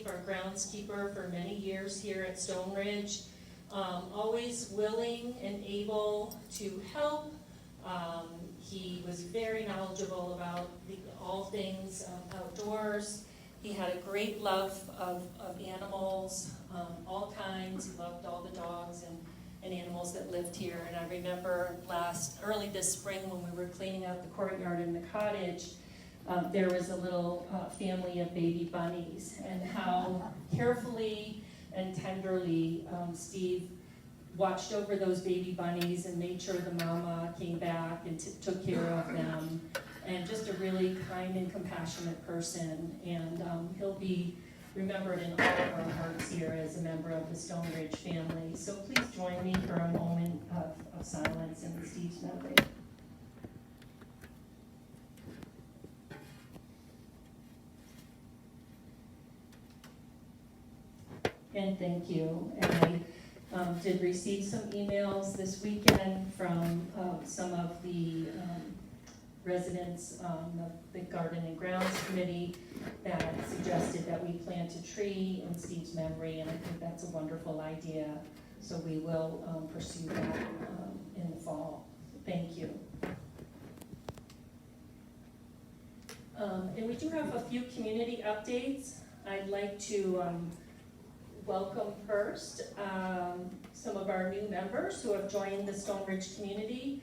Steve, our groundskeeper for many years here at Stone Ridge. Always willing and able to help. He was very knowledgeable about all things outdoors. He had a great love of animals, all kinds. He loved all the dogs and animals that lived here. And I remember early this spring when we were cleaning out the courtyard in the cottage, there was a little family of baby bunnies, and how carefully and tenderly Steve watched over those baby bunnies and made sure the mama came back and took care of them. And just a really kind and compassionate person. And he'll be remembered in all of our hearts here as a member of the Stone Ridge family. So please join me for a moment of silence in Steve's memory. And thank you. And I did receive some emails this weekend from some of the residents on the Garden and Grounds Committee that suggested that we plant a tree in Steve's memory, and I think that's a wonderful idea. So we will pursue that in the fall. Thank you. And we do have a few community updates. I'd like to welcome first some of our new members who have joined the Stone Ridge community.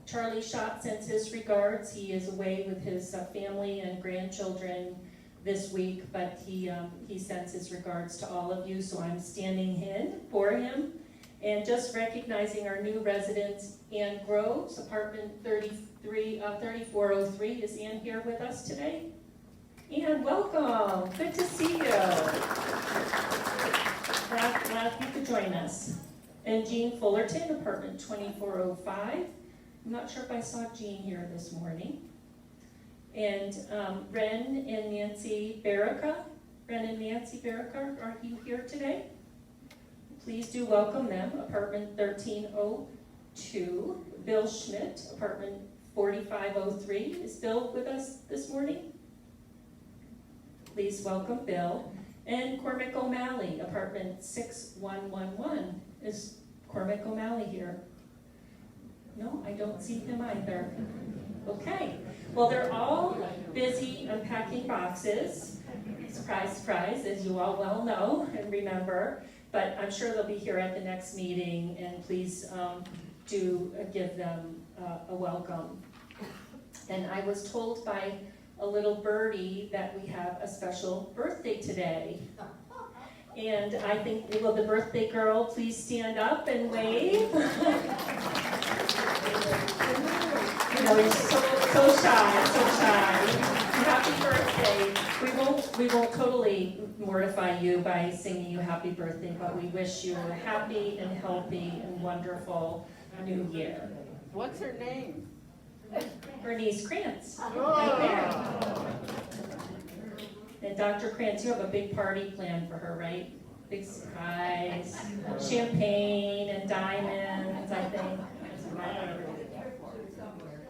Charlie Schott sends his regards. He is away with his family and grandchildren this week, but he sends his regards to all of you, so I'm standing in for him. And just recognizing our new residents, Ann Groves, apartment 3403. Is Ann here with us today? Ann, welcome. Good to see you. Glad you could join us. And Jean Fullerton, apartment 2405. I'm not sure if I saw Jean here this morning. And Ren and Nancy Barrica. Ren and Nancy Barrica, are you here today? Please do welcome them. Apartment 1302. Bill Schmidt, apartment 4503. Is Bill with us this morning? Please welcome Bill. And Cormac O'Malley, apartment 6111. Is Cormac O'Malley here? No, I don't see him either. Okay, well, they're all busy unpacking boxes. Surprise, surprise, as you all well know and remember. But I'm sure they'll be here at the next meeting, and please do give them a welcome. And I was told by a little birdie that we have a special birthday today. And I think, will the birthday girl please stand up and wave? You know, he's so shy, so shy. Happy birthday. We won't totally mortify you by singing you happy birthday, but we wish you a happy and healthy and wonderful new year. What's her name? Bernice Krantz, right there. And Dr. Krantz, you have a big party planned for her, right? Big surprise, champagne and diamonds, I think.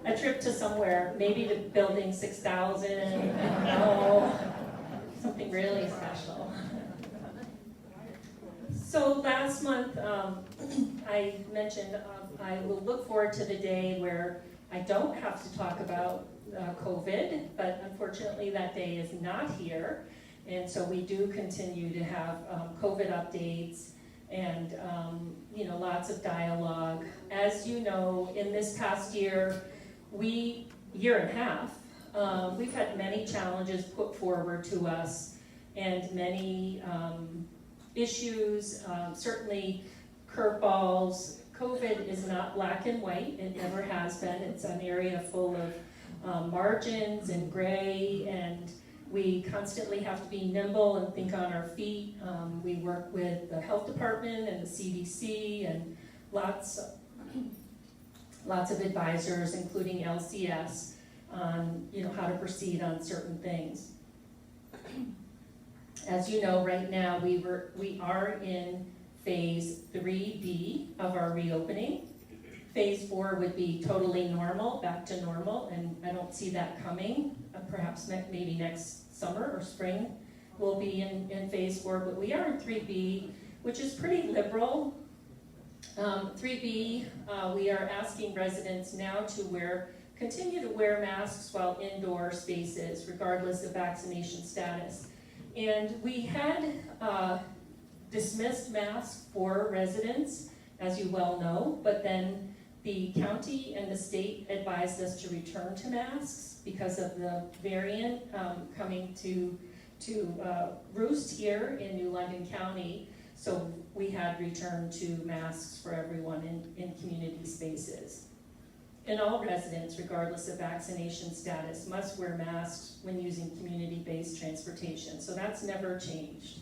A trip to somewhere, maybe to Building 6000, no, something really special. So last month, I mentioned I will look forward to the day where I don't have to talk about COVID, but unfortunately that day is not here. And so we do continue to have COVID updates and lots of dialogue. As you know, in this past year and a half, we've had many challenges put forward to us and many issues, certainly curveballs. COVID is not black and white, it never has been. It's an area full of margins and gray, and we constantly have to be nimble and think on our feet. We work with the health department and the CDC and lots of advisors, including LCS, on how to proceed on certain things. As you know, right now we are in phase 3B of our reopening. Phase 4 would be totally normal, back to normal, and I don't see that coming. Perhaps maybe next summer or spring will be in phase 4, but we are in 3B, which is pretty liberal. 3B, we are asking residents now to continue to wear masks while indoor spaces, regardless of vaccination status. And we had dismissed masks for residents, as you well know, but then the county and the state advised us to return to masks because of the variant coming to roost here in New London County. So we had returned to masks for everyone in community spaces. And all residents, regardless of vaccination status, must wear masks when using community-based transportation. So that's never changed.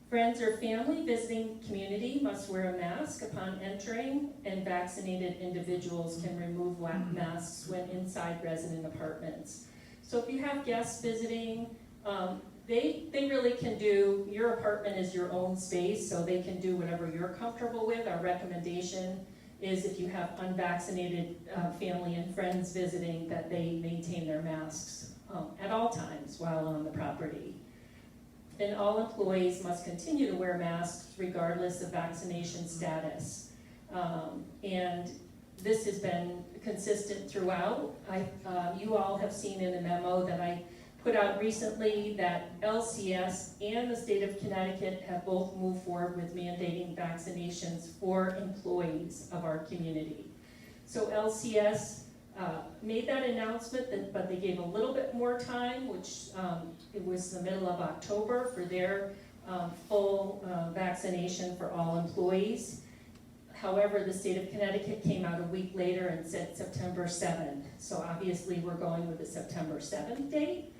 Friends or family visiting community must wear a mask upon entering, and vaccinated individuals can remove masks when inside resident apartments. So if you have guests visiting, they really can do, your apartment is your own space, so they can do whatever you're comfortable with. Our recommendation is if you have unvaccinated family and friends visiting, that they maintain their masks at all times while on the property. And all employees must continue to wear masks regardless of vaccination status. And this has been consistent throughout. You all have seen in a memo that I put out recently that LCS and the state of Connecticut have both moved forward with mandating vaccinations for employees of our community. So LCS made that announcement, but they gave a little bit more time, which it was the middle of October for their full vaccination for all employees. However, the state of Connecticut came out a week later and said September 7th. So obviously we're going with the September 7th date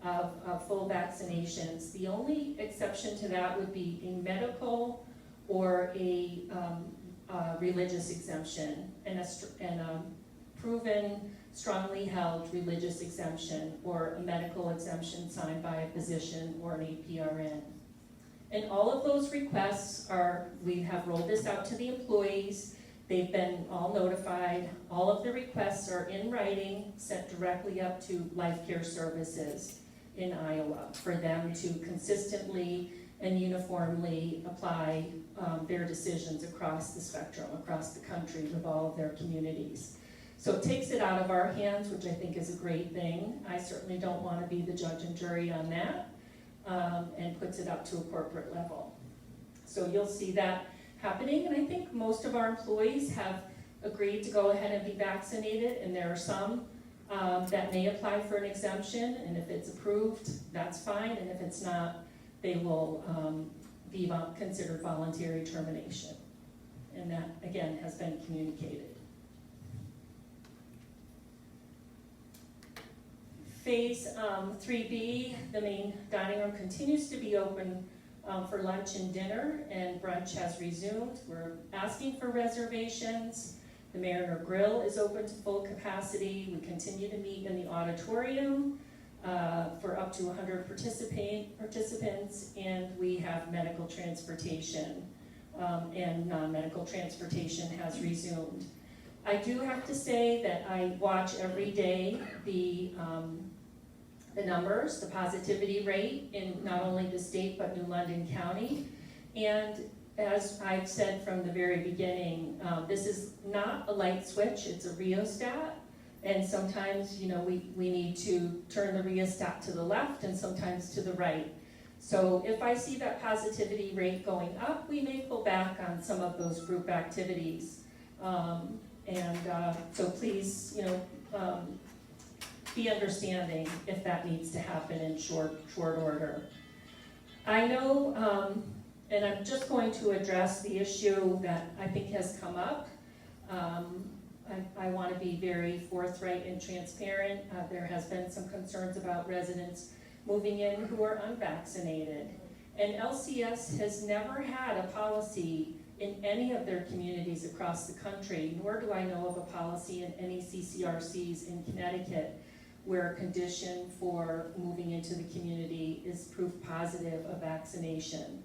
of full vaccinations. The only exception to that would be a medical or a religious exemption and a proven, strongly held religious exemption or a medical exemption signed by a physician or an APRN. And all of those requests we have rolled this out to the employees. They've been all notified. All of the requests are in writing, sent directly up to Life Care Services in Iowa for them to consistently and uniformly apply their decisions across the spectrum, across the country with all of their communities. So it takes it out of our hands, which I think is a great thing. I certainly don't want to be the judge and jury on that, and puts it up to a corporate level. So you'll see that happening, and I think most of our employees have agreed to go ahead and be vaccinated, and there are some that may apply for an exemption, and if it's approved, that's fine, and if it's not, they will be considered voluntary termination. And that, again, has been communicated. Phase 3B, the main dining room continues to be open for lunch and dinner, and brunch has resumed. We're asking for reservations. The Mariner Grill is open to full capacity. We continue to meet in the auditorium for up to 100 participants, and we have medical transportation, and non-medical transportation has resumed. I do have to say that I watch every day the numbers, the positivity rate in not only the state but New London County. And as I've said from the very beginning, this is not a light switch, it's a rheostat. And sometimes, we need to turn the rheostat to the left and sometimes to the right. So if I see that positivity rate going up, we may pull back on some of those group activities. So please, be understanding if that needs to happen in short order. I know, and I'm just going to address the issue that I think has come up. I want to be very forthright and transparent. There has been some concerns about residents moving in who are unvaccinated. And LCS has never had a policy in any of their communities across the country, nor do I know of a policy in any CCRCs in Connecticut where a condition for moving into the community is proof positive of vaccination.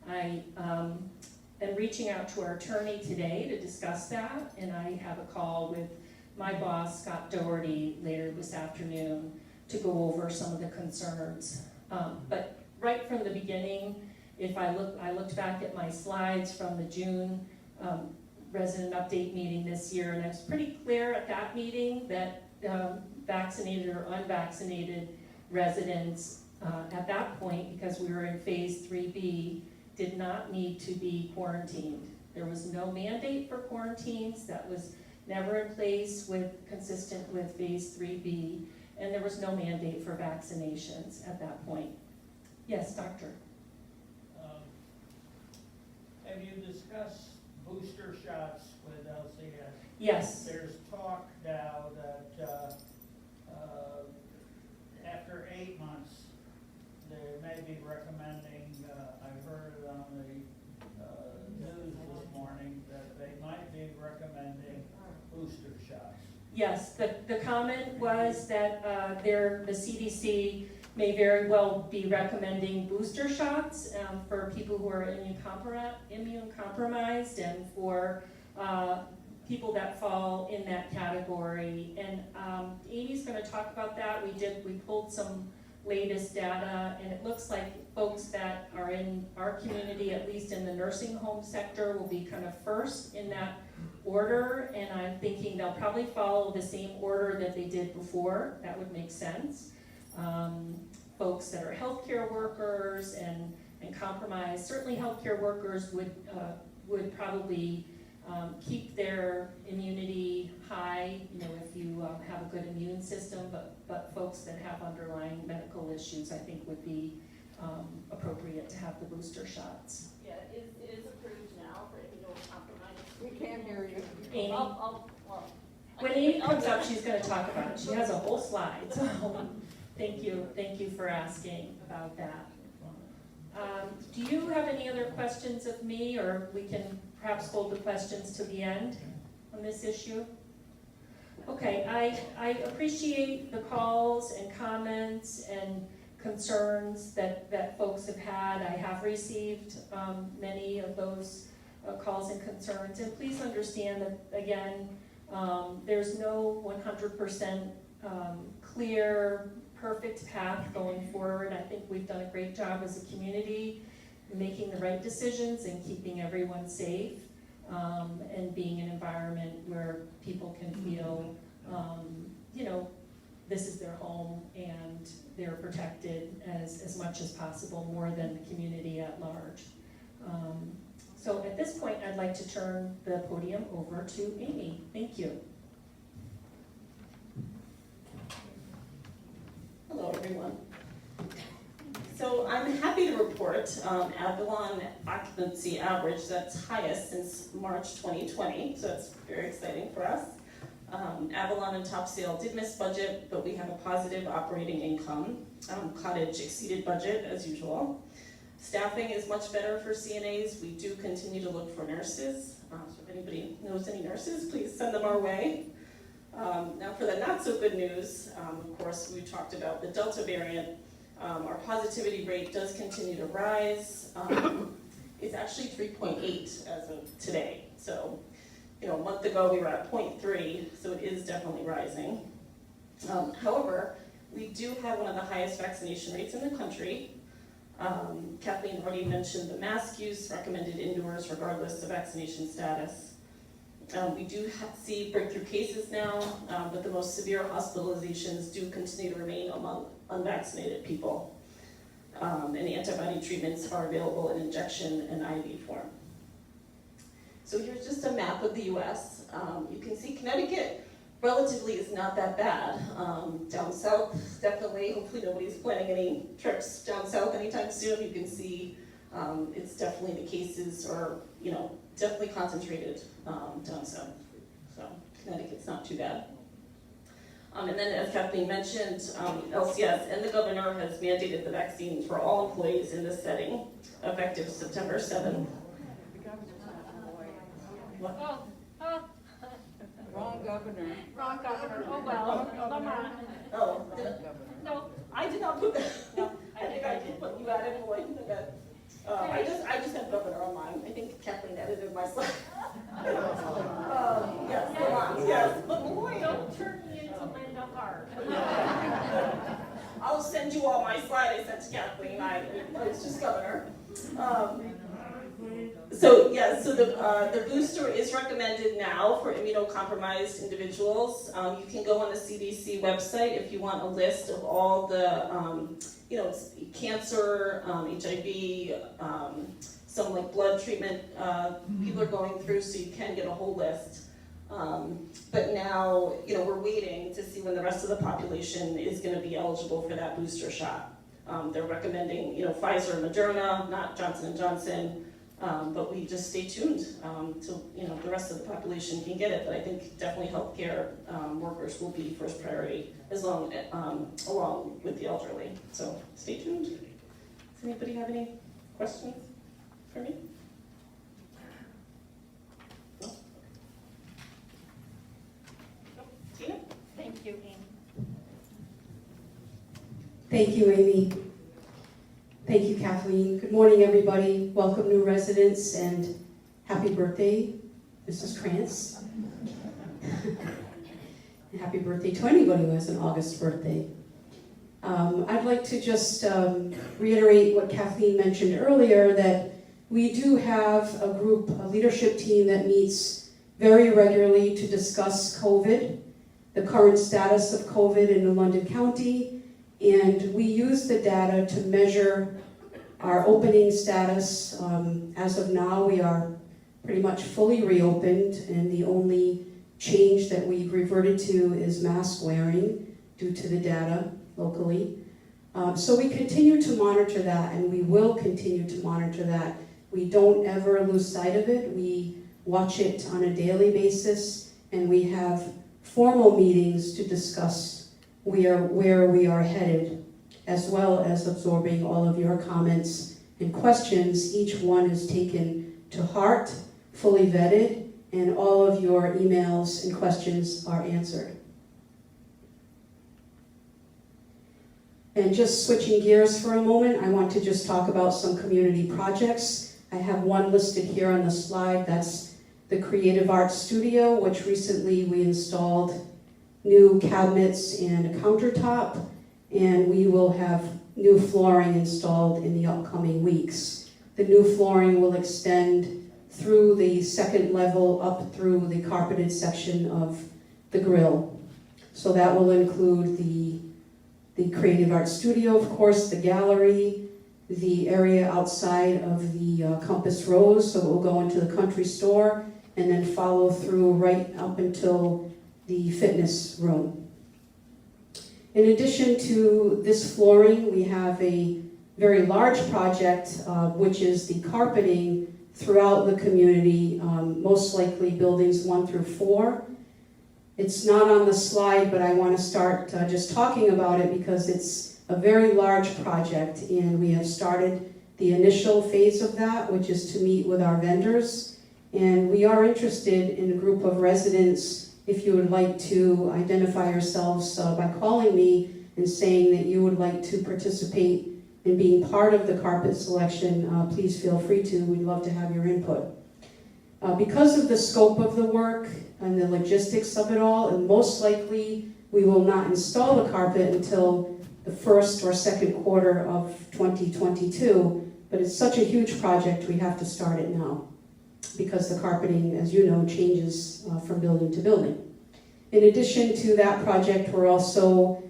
I am reaching out to our attorney today to discuss that, and I have a call with my boss, Scott Doherty, later this afternoon to go over some of the concerns. But right from the beginning, if I looked back at my slides from the June resident update meeting this year, and I was pretty clear at that meeting that vaccinated or unvaccinated residents at that point, because we were in phase 3B, did not need to be quarantined. There was no mandate for quarantines. That was never in place consistent with phase 3B, and there was no mandate for vaccinations at that point. Yes, doctor. Have you discussed booster shots with LCS? Yes. There's talk now that after 8 months, they may be recommending, I heard it on the news this morning, that they might be recommending booster shots. Yes, the comment was that the CDC may very well be recommending booster shots for people who are immune compromised and for people that fall in that category. And Amy's going to talk about that. We pulled some latest data, and it looks like folks that are in our community, at least in the nursing home sector, will be kind of first in that order, and I'm thinking they'll probably follow the same order that they did before. That would make sense. Folks that are healthcare workers and compromised, certainly healthcare workers would probably keep their immunity high, if you have a good immune system, but folks that have underlying medical issues, I think would be appropriate to have the booster shots. Yeah, it is approved now for immunocompromised. We can't hear you. Amy? Well, When Amy comes up, she's going to talk about it. She has a whole slide, so thank you for asking about that. Do you have any other questions of me, or we can perhaps hold the questions to the end on this issue? Okay, I appreciate the calls and comments and concerns that folks have had. I have received many of those calls and concerns, and please understand that, again, there's no 100% clear, perfect path going forward. I think we've done a great job as a community making the right decisions and keeping everyone safe, and being an environment where people can feel, this is their home and they're protected as much as possible, more than the community at large. So at this point, I'd like to turn the podium over to Amy. Thank you. Hello, everyone. So I'm happy to report Avalon occupancy average that's highest since March 2020, so that's very exciting for us. Avalon and Topsail did miss budget, but we have a positive operating income. Cottage exceeded budget as usual. Staffing is much better for CNAs. We do continue to look for nurses. So if anybody knows any nurses, please send them our way. Now for the not so good news, of course, we talked about the Delta variant. Our positivity rate does continue to rise. It's actually 3.8 as of today. So, a month ago we were at 0.3, so it is definitely rising. However, we do have one of the highest vaccination rates in the country. Kathleen already mentioned the mask use recommended indoors regardless of vaccination status. We do see breakthrough cases now, but the most severe hospitalizations do continue to remain among unvaccinated people. And the antibody treatments are available in injection and IV form. So here's just a map of the US. You can see Connecticut relatively is not that bad. Down south, definitely, hopefully nobody's planning any trips down south anytime soon. You can see it's definitely the cases are, definitely concentrated down south. So Connecticut's not too bad. And then as Kathleen mentioned, LCS and the governor has mandated the vaccine for all employees in this setting, effective September 7th. What? Wrong governor. Wrong governor. Oh, well, come on. Oh, No, I did not put that. no, I think I did put you added Lloyd. I just have governor on mine. I think Kathleen edited my slide. Yes, Lamont, yes, but Lloyd. Don't turn me into Linda Hart. I'll send you all my slide I sent to Kathleen, I was just governor. So the booster is recommended now for immunocompromised individuals. You can go on the CDC website if you want a list of all the, cancer, HIV, some like blood treatment people are going through, so you can get a whole list. But now, we're waiting to see when the rest of the population is going to be eligible for that booster shot. They're recommending, Pfizer and Moderna, not Johnson & Johnson. But we just stay tuned till the rest of the population can get it. But I think definitely healthcare workers will be first priority along with the elderly. So stay tuned. Does anybody have any questions for me? No? No? Tina? Thank you, Amy. Thank you, Amy. Thank you, Kathleen. Good morning, everybody. Welcome, new residents, and happy birthday, Mrs. Krantz. And happy birthday to anybody who has an August birthday. I'd like to just reiterate what Kathleen mentioned earlier, that we do have a leadership team that meets very regularly to discuss COVID, the current status of COVID in London County, and we use the data to measure our opening status. As of now, we are pretty much fully reopened, and the only change that we've reverted to is mask wearing due to the data locally. So we continue to monitor that, and we will continue to monitor that. We don't ever lose sight of it. We watch it on a daily basis, and we have formal meetings to discuss where we are headed, as well as absorbing all of your comments and questions. Each one is taken to heart, fully vetted, and all of your emails and questions are answered. And just switching gears for a moment, I want to just talk about some community projects. I have one listed here on the slide. That's the Creative Arts Studio, which recently we installed new cabinets and a countertop, and we will have new flooring installed in the upcoming weeks. The new flooring will extend through the second level up through the carpeted section of the grill. So that will include the Creative Arts Studio, of course, the gallery, the area outside of the Compass Rose, so it will go into the country store, and then follow through right up until the fitness room. In addition to this flooring, we have a very large project, which is the carpeting throughout the community, most likely buildings 1 through 4. It's not on the slide, but I want to start just talking about it because it's a very large project, and we have started the initial phase of that, which is to meet with our vendors. And we are interested in a group of residents. If you would like to identify yourselves by calling me and saying that you would like to participate in being part of the carpet selection, please feel free to. We'd love to have your input. Because of the scope of the work and the logistics of it all, and most likely we will not install the carpet until the first or second quarter of 2022, but it's such a huge project we have to start it now, because the carpeting, as you know, changes from building to building. In addition to that project, we're also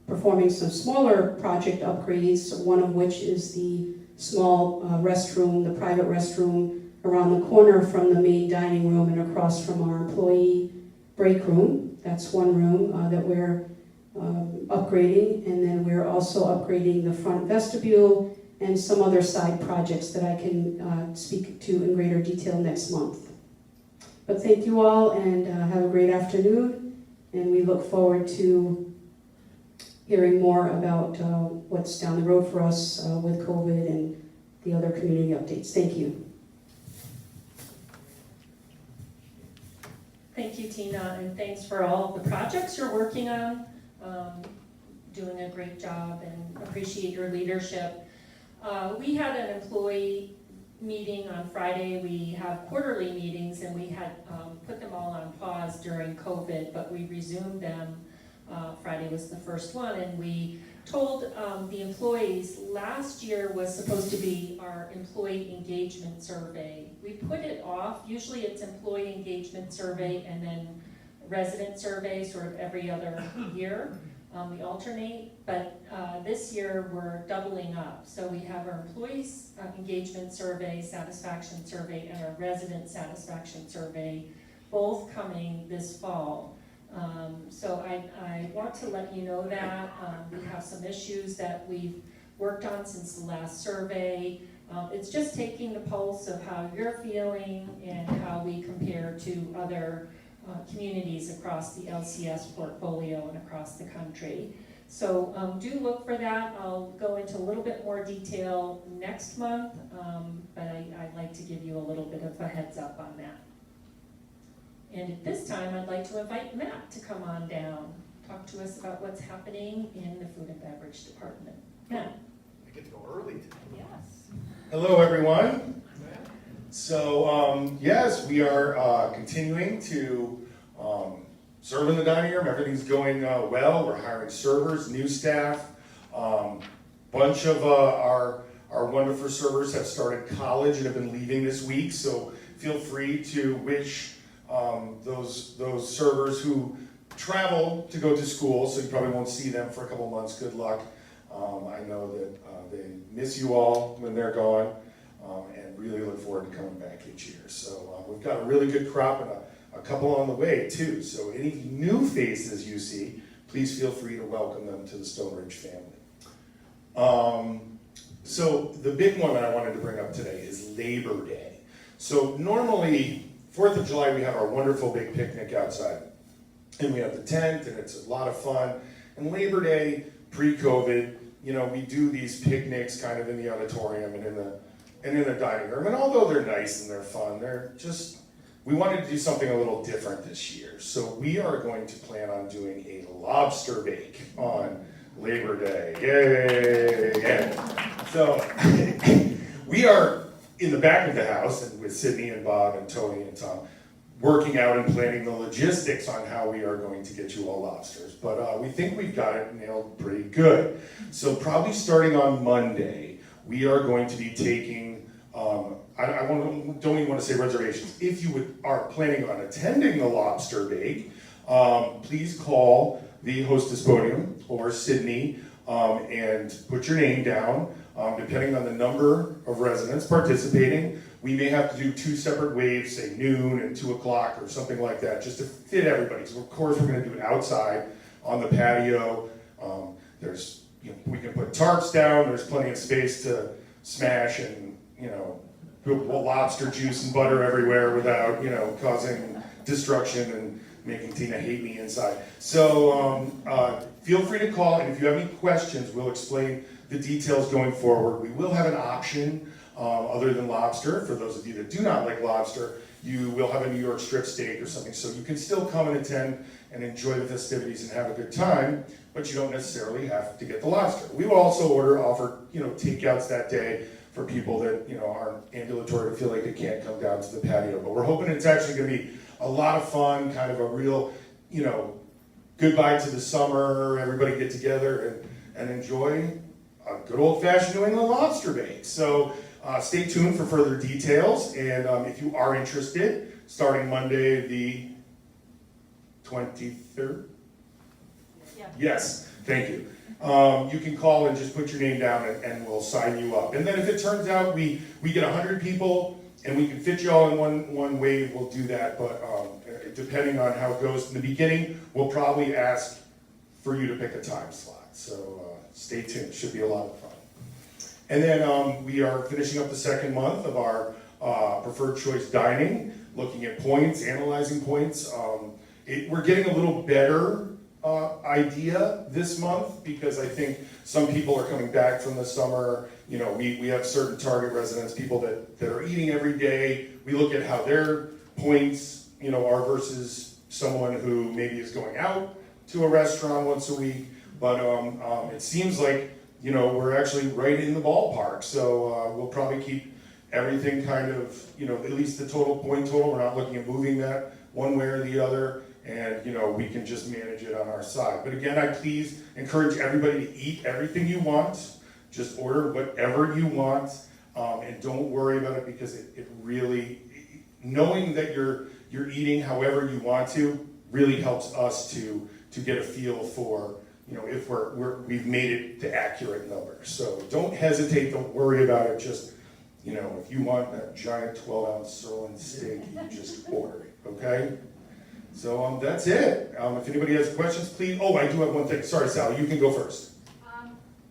performing some smaller project upgrades, one of which is the small restroom, the private restroom around the corner from the main dining room and across from our employee break room. That's one room that we're upgrading, and then we're also upgrading the front vestibule and some other side projects that I can speak to in greater detail next month. But thank you all, and have a great afternoon, and we look forward to hearing more about what's down the road for us with COVID and the other community updates. Thank you. Thank you, Tina, and thanks for all the projects you're working on. Doing a great job, and appreciate your leadership. We had an employee meeting on Friday. We have quarterly meetings, and we had put them all on pause during COVID, but we resumed them. Friday was the first one, and we told the employees, last year was supposed to be our employee engagement survey. We put it off, usually it's employee engagement survey and then resident survey sort of every other year. We alternate, but this year we're doubling up. So we have our employees engagement survey, satisfaction survey, and our resident satisfaction survey, both coming this fall. So I want to let you know that we have some issues that we've worked on since the last survey. It's just taking the pulse of how you're feeling and how we compare to other communities across the LCS portfolio and across the country. So do look for that. I'll go into a little bit more detail next month, but I'd like to give you a little bit of a heads up on that. And at this time, I'd like to invite Matt to come on down, talk to us about what's happening in the food and beverage department. Matt. I get to go early today. Yes. Hello, everyone. So, yes, we are continuing to serve in the dining room. Everything's going well. We're hiring servers, new staff. Bunch of our wonderful servers have started college and have been leaving this week. So feel free to wish those servers who travel to go to school, so you probably won't see them for a couple months. Good luck. I know that they miss you all when they're gone. And really look forward to coming back each year. So we've got a really good crop and a couple on the way too. So any new faces you see, please feel free to welcome them to the Stone Ridge family. So the big one that I wanted to bring up today is Labor Day. So normally, 4th of July, we have our wonderful big picnic outside. And we have the tent and it's a lot of fun. And Labor Day, pre-COVID, you know, we do these picnics kind of in the auditorium and in the dining room. And although they're nice and they're fun, we wanted to do something a little different this year. So we are going to plan on doing a lobster bake on Labor Day. Yay! Yeah. So we are in the back of the house and with Sydney and Bob and Tony and Tom working out and planning the logistics on how we are going to get you all lobsters. But we think we've got it nailed pretty good. So probably starting on Monday, we are going to be taking, don't even want to say reservations. If you are planning on attending the lobster bake, please call the hostess podium or Sydney and put your name down. Depending on the number of residents participating, we may have to do 2 separate waves, say noon and 2 o'clock or something like that, just to fit everybody. So of course we're going to do it outside on the patio. We can put tarps down. There's plenty of space to smash and put lobster juice and butter everywhere without causing destruction and making Tina hate me inside. So feel free to call, and if you have any questions, we'll explain the details going forward. We will have an option other than lobster. For those of you that do not like lobster, you will have a New York strip steak or something, so you can still come and attend and enjoy the festivities and have a good time, but you don't necessarily have to get the lobster. We will also offer takeouts that day for people that aren't ambulatory to feel like they can't come down to the patio. But we're hoping it's actually going to be a lot of fun, kind of a real goodbye to the summer. Everybody get together and enjoy a good old-fashioned New England lobster bake. So stay tuned for further details, and if you are interested, starting Monday the 23rd? Yeah. Yes, thank you. You can call and just put your name down and we'll sign you up. And then if it turns out we get 100 people and we can fit you all in one wave, we'll do that. But depending on how it goes in the beginning, we'll probably ask for you to pick a time slot. So stay tuned, it should be a lot of fun. And then we are finishing up the second month of our preferred choice dining, looking at points, analyzing points. We're getting a little better idea this month because I think some people are coming back from the summer. We have certain target residents, people that are eating every day. We look at how their points, are versus someone who maybe is going out to a restaurant once a week. But it seems like, we're actually right in the ballpark. So we'll probably keep everything kind of, at least the total point total. We're not looking at moving that one way or the other. and, we can just manage it on our side. But again, I please encourage everybody to eat everything you want. Just order whatever you want, and don't worry about it, because it really, knowing that you're eating however you want to really helps us to get a feel for, if we've made it the accurate number. So don't hesitate, don't worry about it. Just, if you want that giant 12-ounce sirloin steak, you just order it, okay? So that's it. If anybody has questions, please. Oh, I do have one thing. Sorry, Sally, you can go first.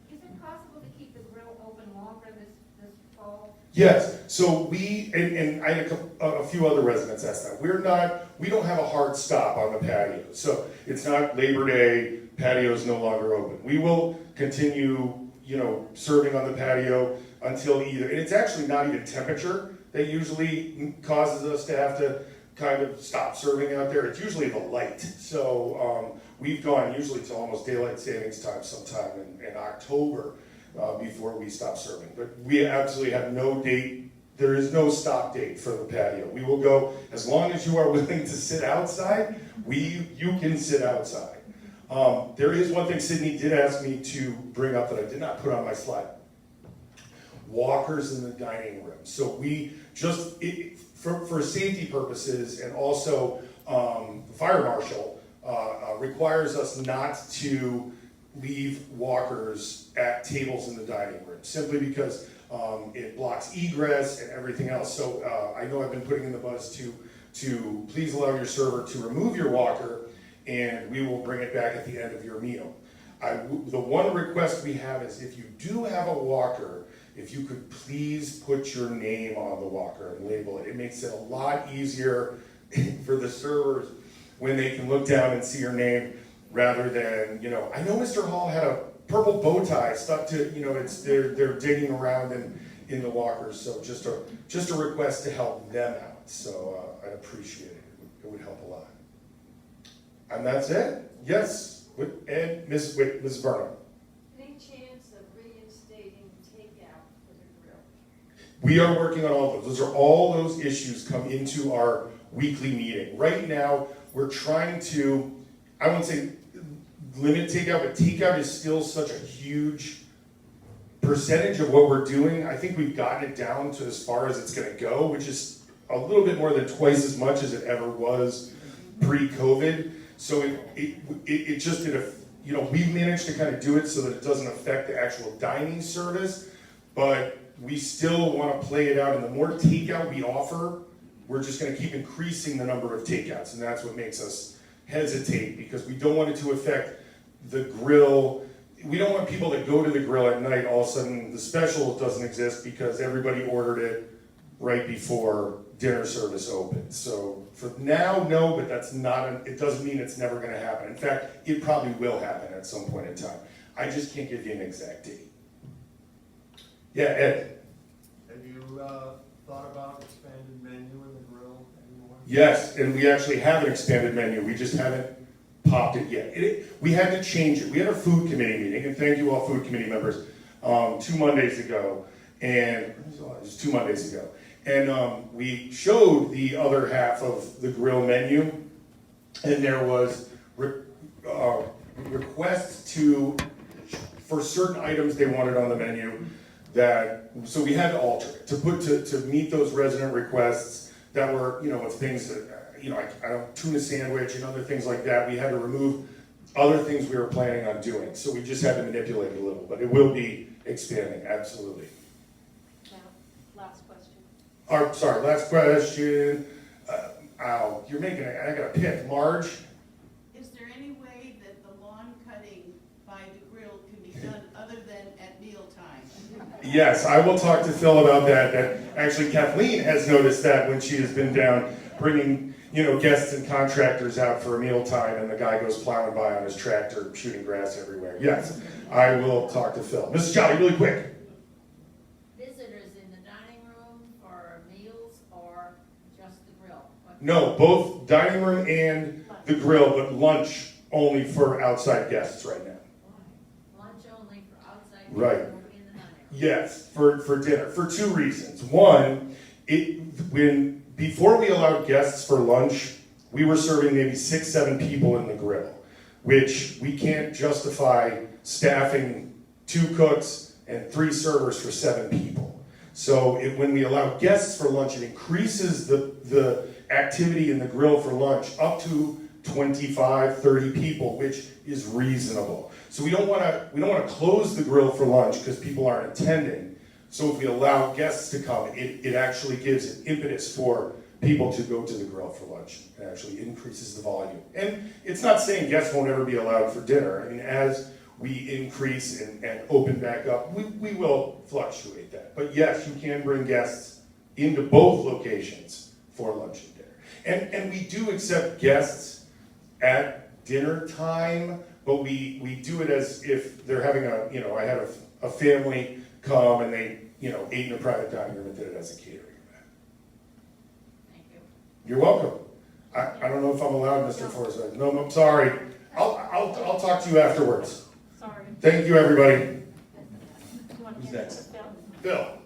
Is it possible to keep the grill open longer this fall? Yes, so and I had a few other residents ask that. We don't have a hard stop on the patio. So it's not Labor Day, patio is no longer open. We will continue, serving on the patio until and it's actually not even temperature that usually causes us to have to kind of stop serving out there. It's usually the light. So we've gone usually to almost daylight savings time sometime in October before we stop serving. But we absolutely have no date. There is no stop date for the patio. We will go as long as you are willing to sit outside. You can sit outside. There is one thing Sydney did ask me to bring up that I did not put on my slide. Walkers in the dining room. So we just, for safety purposes, and also the fire marshal requires us not to leave walkers at tables in the dining room, simply because it blocks egress and everything else. So I know I've been putting in the buzz to please allow your server to remove your walker, and we will bring it back at the end of your meal. The one request we have is, if you do have a walker, if you could please put your name on the walker and label it. It makes it a lot easier for the servers when they can look down and see your name, rather than, I know Mr. Hall had a purple bow tie stuck to, they're digging around in the walkers. So just a request to help them out. So I'd appreciate it. It would help a lot. And that's it. Yes, and Ms. Burnham. Any chance of reinstating takeout for the grill? We are working on all of those. All those issues come into our weekly meeting. Right now, we're trying to, I wouldn't say limit takeout, but takeout is still such a huge percentage of what we're doing. I think we've gotten it down to as far as it's going to go, which is a little bit more than twice as much as it ever was pre-COVID. So it just did we've managed to kind of do it so that it doesn't affect the actual dining service, but we still want to play it out. And the more takeout we offer, we're just going to keep increasing the number of takeouts, and that's what makes us hesitate, because we don't want it to affect the grill. We don't want people that go to the grill at night, all of a sudden the special doesn't exist because everybody ordered it right before dinner service opened. So for now, no, but it doesn't mean it's never going to happen. In fact, it probably will happen at some point in time. I just can't give you an exact date. Yeah, Ed. Have you thought about expanded menu in the grill anymore? Yes, and we actually have an expanded menu. We just haven't popped it yet. We had to change it. We had a food committee meeting, and thank you all food committee members, 2 Mondays ago, and it was 2 Mondays ago. And we showed the other half of the grill menu, and there was requests for certain items they wanted on the menu, so we had to alter it to meet those resident requests that were, of things that, I don't, tuna sandwich and other things like that. We had to remove other things we were planning on doing. So we just had to manipulate it a little, but it will be expanding, absolutely. Last question. Last question. You're making it, I gotta pick. Marge? Is there any way that the lawn cutting by the grill can be done other than at mealtime? Yes, I will talk to Phil about that. Actually, Kathleen has noticed that when she has been down bringing, guests and contractors out for a mealtime, and the guy goes plowing by on his tractor, shooting grass everywhere. Yes, I will talk to Phil. Mrs. Jolly, really quick. Visitors in the dining room for meals or just the grill? No, both dining room and the grill, but lunch only for outside guests right now. Lunch only for outside guests? Right. In the dining room? Yes, for dinner, for 2 reasons. One, before we allowed guests for lunch, we were serving maybe 6, 7 people in the grill, which we can't justify staffing 2 cooks and 3 servers for 7 people. So when we allow guests for lunch, it increases the activity in the grill for lunch up to 25, 30 people, which is reasonable. So we don't want to close the grill for lunch because people aren't attending. So if we allow guests to come, it actually gives an impetus for people to go to the grill for lunch. It actually increases the volume. And it's not saying guests won't ever be allowed for dinner. I mean, as we increase and open back up, we will fluctuate that. But yes, you can bring guests into both locations for lunch and dinner. And we do accept guests at dinner time, but we do it as if they're having I had a family come and they, ate in a private dining room and did it as a catering event. Thank you. You're welcome. I don't know if I'm allowed, Mr. Forsythe. No, I'm sorry. I'll talk to you afterwards. Sorry. Thank you, everybody. You want to Who's give it next? to Phil? Bill.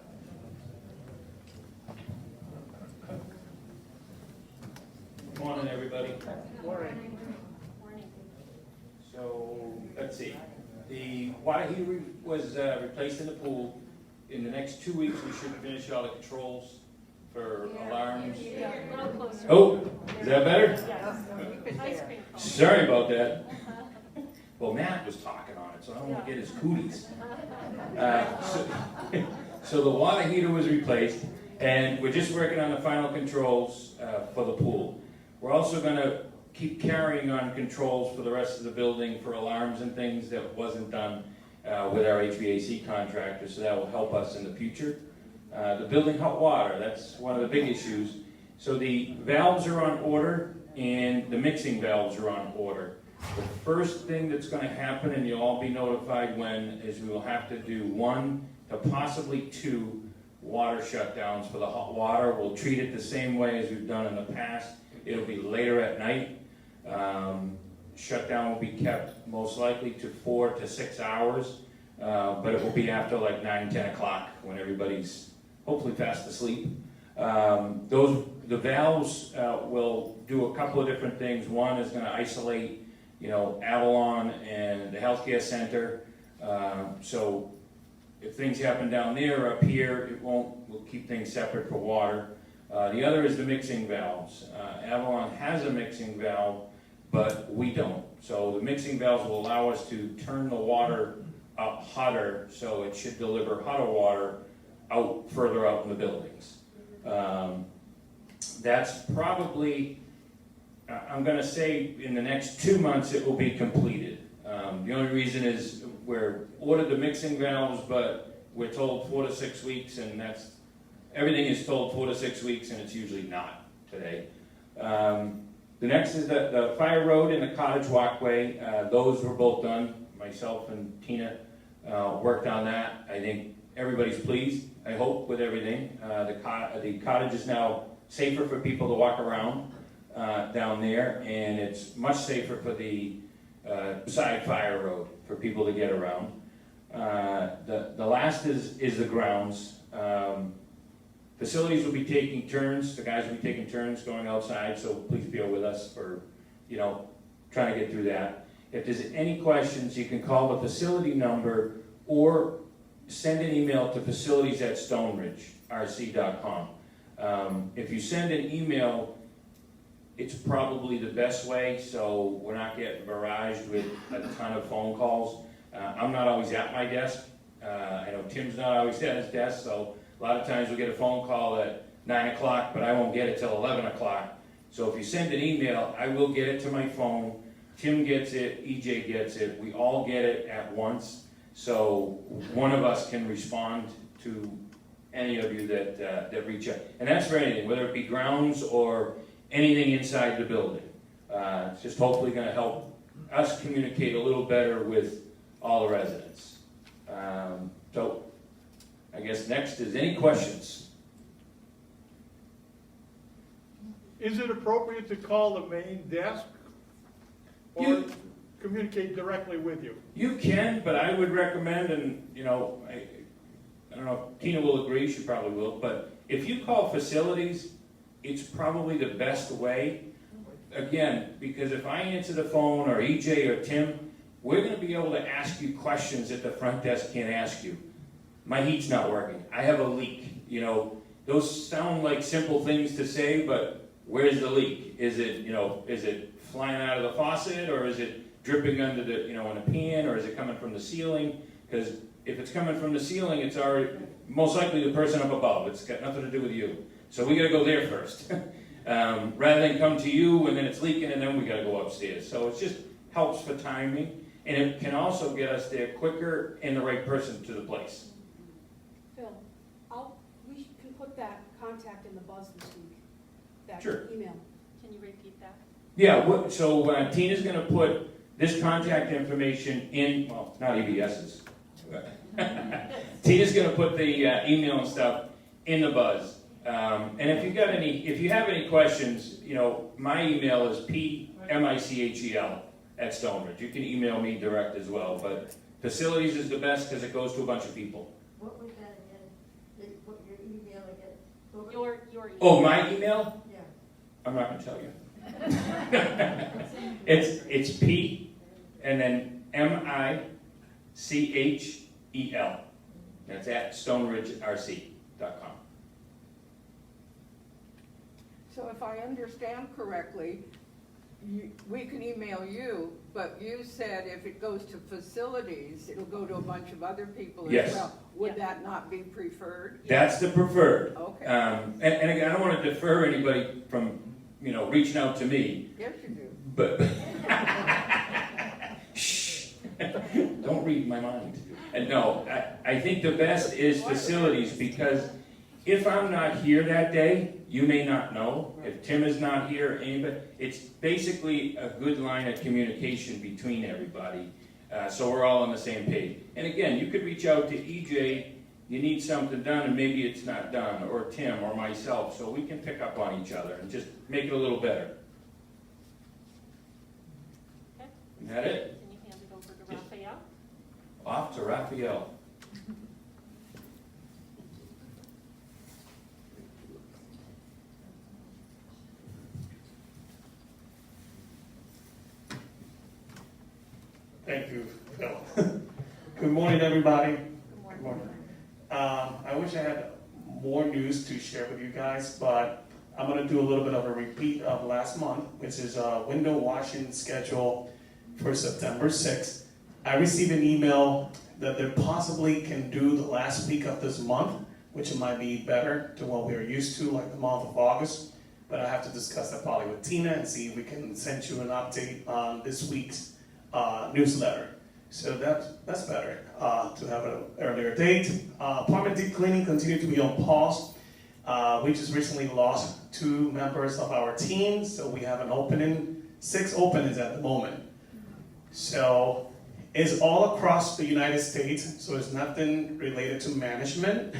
Good morning, everybody. Morning. So, let's see. The water heater was replaced in the pool. In the next 2 weeks, we should finish all the controls for alarms. Yeah, a little closer. Oh, is that better? Yes. Ice cream cone. Sorry about that. Well, Matt was talking on it, so I don't want to get his cooties. So the water heater was replaced, and we're just working on the final controls for the pool. We're also going to keep carrying on controls for the rest of the building for alarms and things that wasn't done with our HVAC contractor, so that will help us in the future. The building hot water, that's one of the big issues. So the valves are on order, and the mixing valves are on order. The first thing that's going to happen, and you'll all be notified when, is we will have to do 1 to possibly 2 water shutdowns for the hot water. We'll treat it the same way as we've done in the past. It'll be later at night. Shutdown will be kept most likely to 4 to 6 hours, but it will be after like 9, 10 o'clock when everybody's hopefully fast asleep. The valves will do a couple of different things. One is going to isolate Avalon and the healthcare center. So if things happen down there or up here, we'll keep things separate for water. The other is the mixing valves. Avalon has a mixing valve, but we don't. So the mixing valves will allow us to turn the water up hotter, so it should deliver hotter water further out in the buildings. That's probably, I'm going to say in the next 2 months it will be completed. The only reason is we're ordered the mixing valves, but we're told 4 to 6 weeks, and everything is told 4 to 6 weeks, and it's usually not today. The next is the fire road and the cottage walkway. Those were both done. Myself and Tina worked on that. I think everybody's pleased, I hope, with everything. The cottage is now safer for people to walk around down there, and it's much safer for the side fire road for people to get around. The last is the grounds. Facilities will be taking turns. The guys will be taking turns going outside, so please bear with us for, trying to get through that. If there's any questions, you can call the facility number or send an email to facilities@stoneridgerc.com. If you send an email, it's probably the best way, so we're not getting barraged with a ton of phone calls. I'm not always at my desk. I know Tim's not always at his desk, so a lot of times we'll get a phone call at 9 o'clock, but I won't get it till 11 o'clock. So if you send an email, I will get it to my phone. Tim gets it, EJ gets it. We all get it at once. So one of us can respond to any of you that reach out. And that's for anything, whether it be grounds or anything inside the building. It's just hopefully going to help us communicate a little better with all the residents. So I guess next is any questions? Is it appropriate to call the main desk or communicate directly with you? You can, but I would recommend, and I don't know if Tina will agree, she probably will, but if you call facilities, it's probably the best way. again, because if I answer the phone, or EJ or Tim, we're gonna be able to ask you questions that the front desk can't ask you. My heat's not working, I have a leak, you know, those sound like simple things to say, but where's the leak? Is it, you know, is it flying out of the faucet, or is it dripping under the, you know, in a pan, or is it coming from the ceiling? Because if it's coming from the ceiling, it's already, most likely the person up above, it's got nothing to do with you. So we gotta go there first, rather than come to you and then it's leaking and then we gotta go upstairs. So it just helps for timing, and it can also get us there quicker and the right person to the place. Phil, we can put that contact in the buzz this week, that Sure. email. Can you repeat that? Yeah, so Tina's gonna put this contact information in, well, not EBS's. Tina's gonna put the email and stuff in the buzz. And if you have any questions, you know, my email is pmichel@Stonebridge. You can email me direct as well, but facilities is the best because it goes to a bunch of people. What was that again? What your email again? Your email. Oh, my email? Yeah. I'm not gonna tell you. It's P and then MICHEL. That's at stoneridgerc.com. So if I understand correctly, we can email you, but you said if it goes to facilities, it'll go to a bunch of other people as Yes. well. Would that not be preferred? That's the preferred. Okay. And again, I don't want to defer anybody from, you know, reaching out to me, Yes, you do. but shh, don't read my mind. And no, I think the best is facilities, because if I'm not here that day, you may not know. If Tim is not here, anybody, it's basically a good line of communication between everybody, so we're all on the same page. And again, you could reach out to EJ, you need something done and maybe it's not done, or Tim or myself, so we can pick up on each other and just make it a little better. Okay. Is that it? Can you hand it over to Raphael? Off to Raphael. Thank you, Phil. Good morning, everybody. Good morning. I wish I had more news to share with you guys, but I'm going to do a little bit of a repeat of last month, which is a window washing schedule for September 6th. I received an email that they possibly can do the last week of this month, which might be better to what we are used to, like the month of August. But I have to discuss that probably with Tina and see if we can send you an update on this week's newsletter. So that's better to have an earlier date. Apartment deep cleaning continued to be on pause. We just recently lost 2 members of our team, so we have an opening, 6 openings at the moment. So it's all across the United States, so it's nothing related to management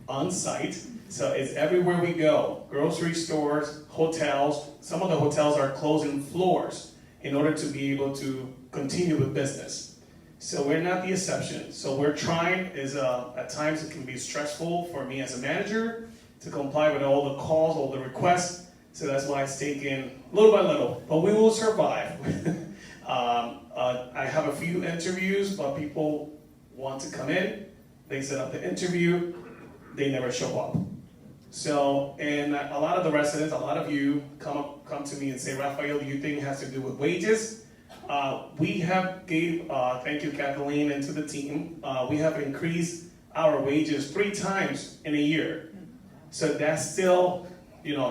on site. So it's everywhere we go. Grocery stores, hotels. Some of the hotels are closing floors in order to be able to continue with business. So we're not the exception. So we're trying, at times it can be stressful for me as a manager to comply with all the calls, all the requests. So that's why it's taking little by little, but we will survive. I have a few interviews, but people want to come in. They set up the interview, they never show up. So, and a lot of the residents, a lot of you come to me and say, Raphael, do you think it has to do with wages? We have thank you Kathleen and to the team, we have increased our wages 3 times in a year. So that's still,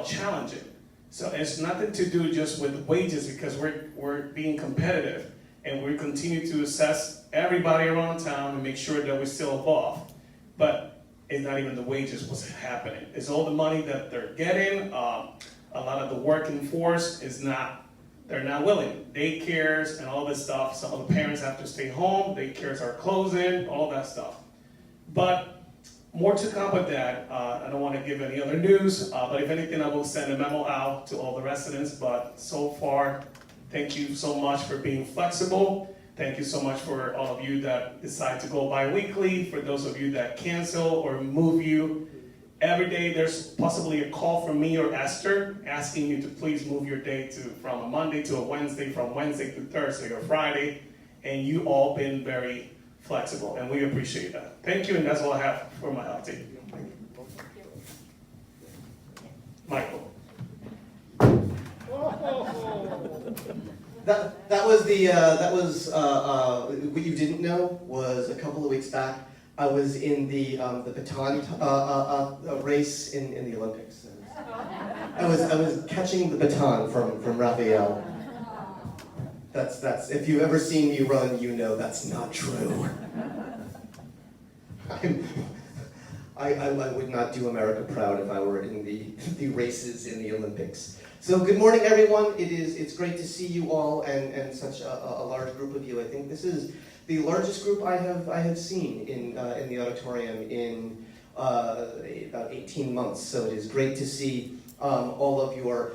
challenging. So it's nothing to do just with wages, because we're being competitive and we continue to assess everybody around town and make sure that we're still above. But it's not even the wages what's happening. It's all the money that they're getting. A lot of the working force they're not willing. Daycares and all this stuff. Some of the parents have to stay home. Daycares are closing, all that stuff. But more to come with that. I don't want to give any other news, but if anything, I will send a memo out to all the residents. But so far, thank you so much for being flexible. Thank you so much for all of you that decide to go bi-weekly. For those of you that cancel or move you, every day there's possibly a call from me or Esther asking you to please move your day from a Monday to a Wednesday, from Wednesday to Thursday or Friday, and you all been very flexible, and we appreciate that. Thank you, and that's all I have for my update. Michael. That was what you didn't know was a couple of weeks back. I was in the baton race in the Olympics. I was catching the baton from Raphael. That's if you've ever seen me run, you know that's not true. I would not do America proud if I were in the races in the Olympics. So good morning, everyone. It's great to see you all and such a large group of you. I think this is the largest group I have seen in the auditorium in about 18 months. So it is great to see all of you are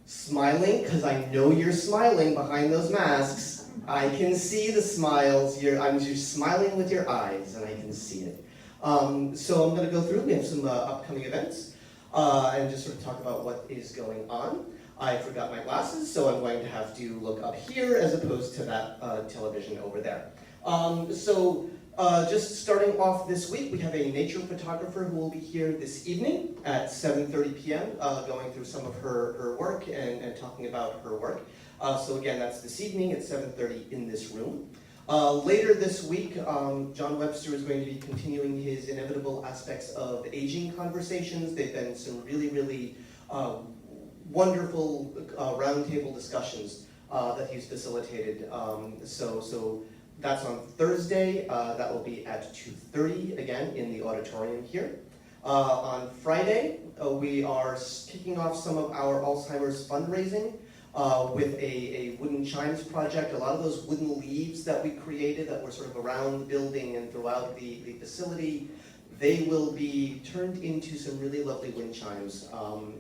smiling, because I know you're smiling behind those masks. I can see the smiles. You're smiling with your eyes, and I can see it. So I'm going to go through. We have some upcoming events, and just sort of talk about what is going on. I forgot my glasses, so I'm going to have to look up here as opposed to that television over there. Just starting off this week, we have a nature photographer who will be here this evening at 7:30 p.m. Going through some of her work and talking about her work. So again, that's this evening at 7:30 in this room. Later this week, John Webster is going to be continuing his Inevitable Aspects of Aging conversations. They've been some really, really wonderful roundtable discussions that he's facilitated. So that's on Thursday. That will be at 2:30, again, in the auditorium here. On Friday, we are kicking off some of our Alzheimer's fundraising with a wooden chimes project. A lot of those wooden leaves that we created that were sort of around the building and throughout the facility, they will be turned into some really lovely wind chimes.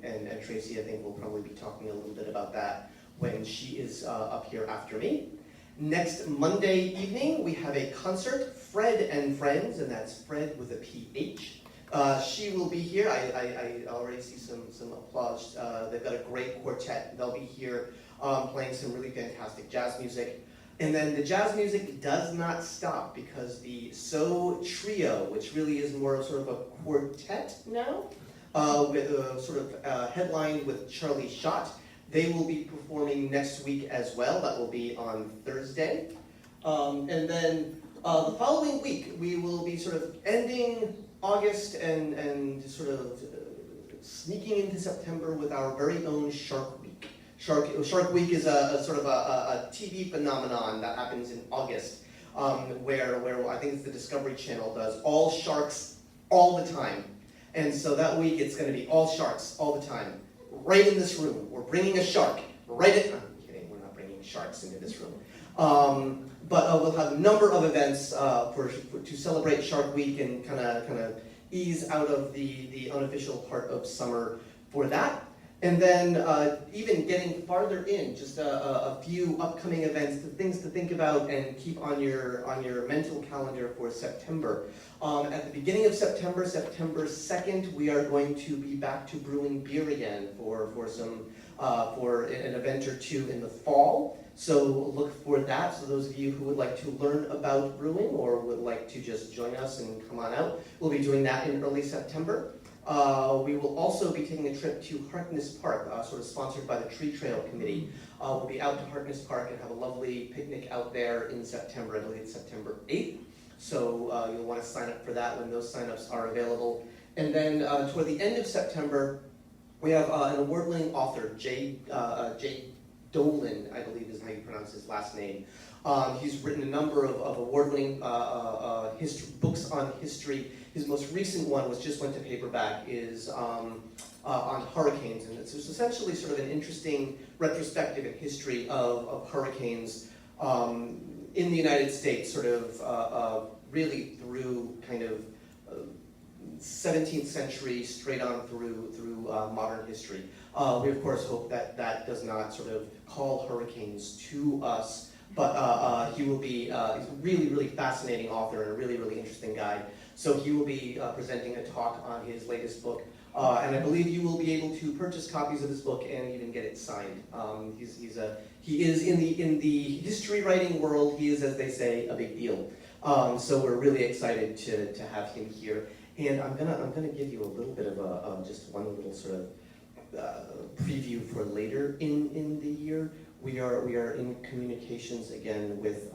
And Tracy, I think, will probably be talking a little bit about that when she is up here after me. Next Monday evening, we have a concert, Fred and Friends, and that's Fred with a PH. She will be here. I already see some applause. They've got a great quartet. They'll be here playing some really fantastic jazz music. And then the jazz music does not stop, because the So Trio, which really is more sort of a quartet now, with sort of headlined with Charlie Schott. They will be performing next week as well. That will be on Thursday. And then the following week, we will be sort of ending August and sort of sneaking into September with our very own Shark Week. Shark Week is a sort of a TV phenomenon that happens in August, where I think it's the Discovery Channel does all sharks all the time. And so that week it's going to be all sharks all the time. Right in this room. We're bringing a shark right in. I'm kidding, we're not bringing sharks into this room. But we'll have a number of events to celebrate Shark Week and kind of ease out of the unofficial part of summer for that. And then even getting farther in, just a few upcoming events, things to think about and keep on your mental calendar for September. At the beginning of September, September 2nd, we are going to be back to brewing beer again for an event or two in the fall. So look for that. So those of you who would like to learn about brewing or would like to just join us and come on out, we'll be doing that in early September. We will also be taking a trip to Harkness Park, sort of sponsored by the Tree Trail Committee. We'll be out to Harkness Park and have a lovely picnic out there in September. I believe it's September 8th. So you'll want to sign up for that when those signups are available. And then toward the end of September, we have an award-winning author, Jay Dolan, I believe is how you pronounce his last name. He's written a number of award-winning books on history. His most recent one, which just went to paperback, is on hurricanes, and it's essentially sort of an interesting retrospective in history of hurricanes in the United States, sort of really through kind of 17th century straight on through modern history. We of course hope that that does not sort of call hurricanes to us, but he will be he's a really, really fascinating author and a really, really interesting guy. So he will be presenting a talk on his latest book. And I believe you will be able to purchase copies of his book and even get it signed. He is in the history writing world. He is, as they say, a big deal. So we're really excited to have him here. And I'm gonna give you a little bit of just one little sort of preview for later in the year. We are in communications again with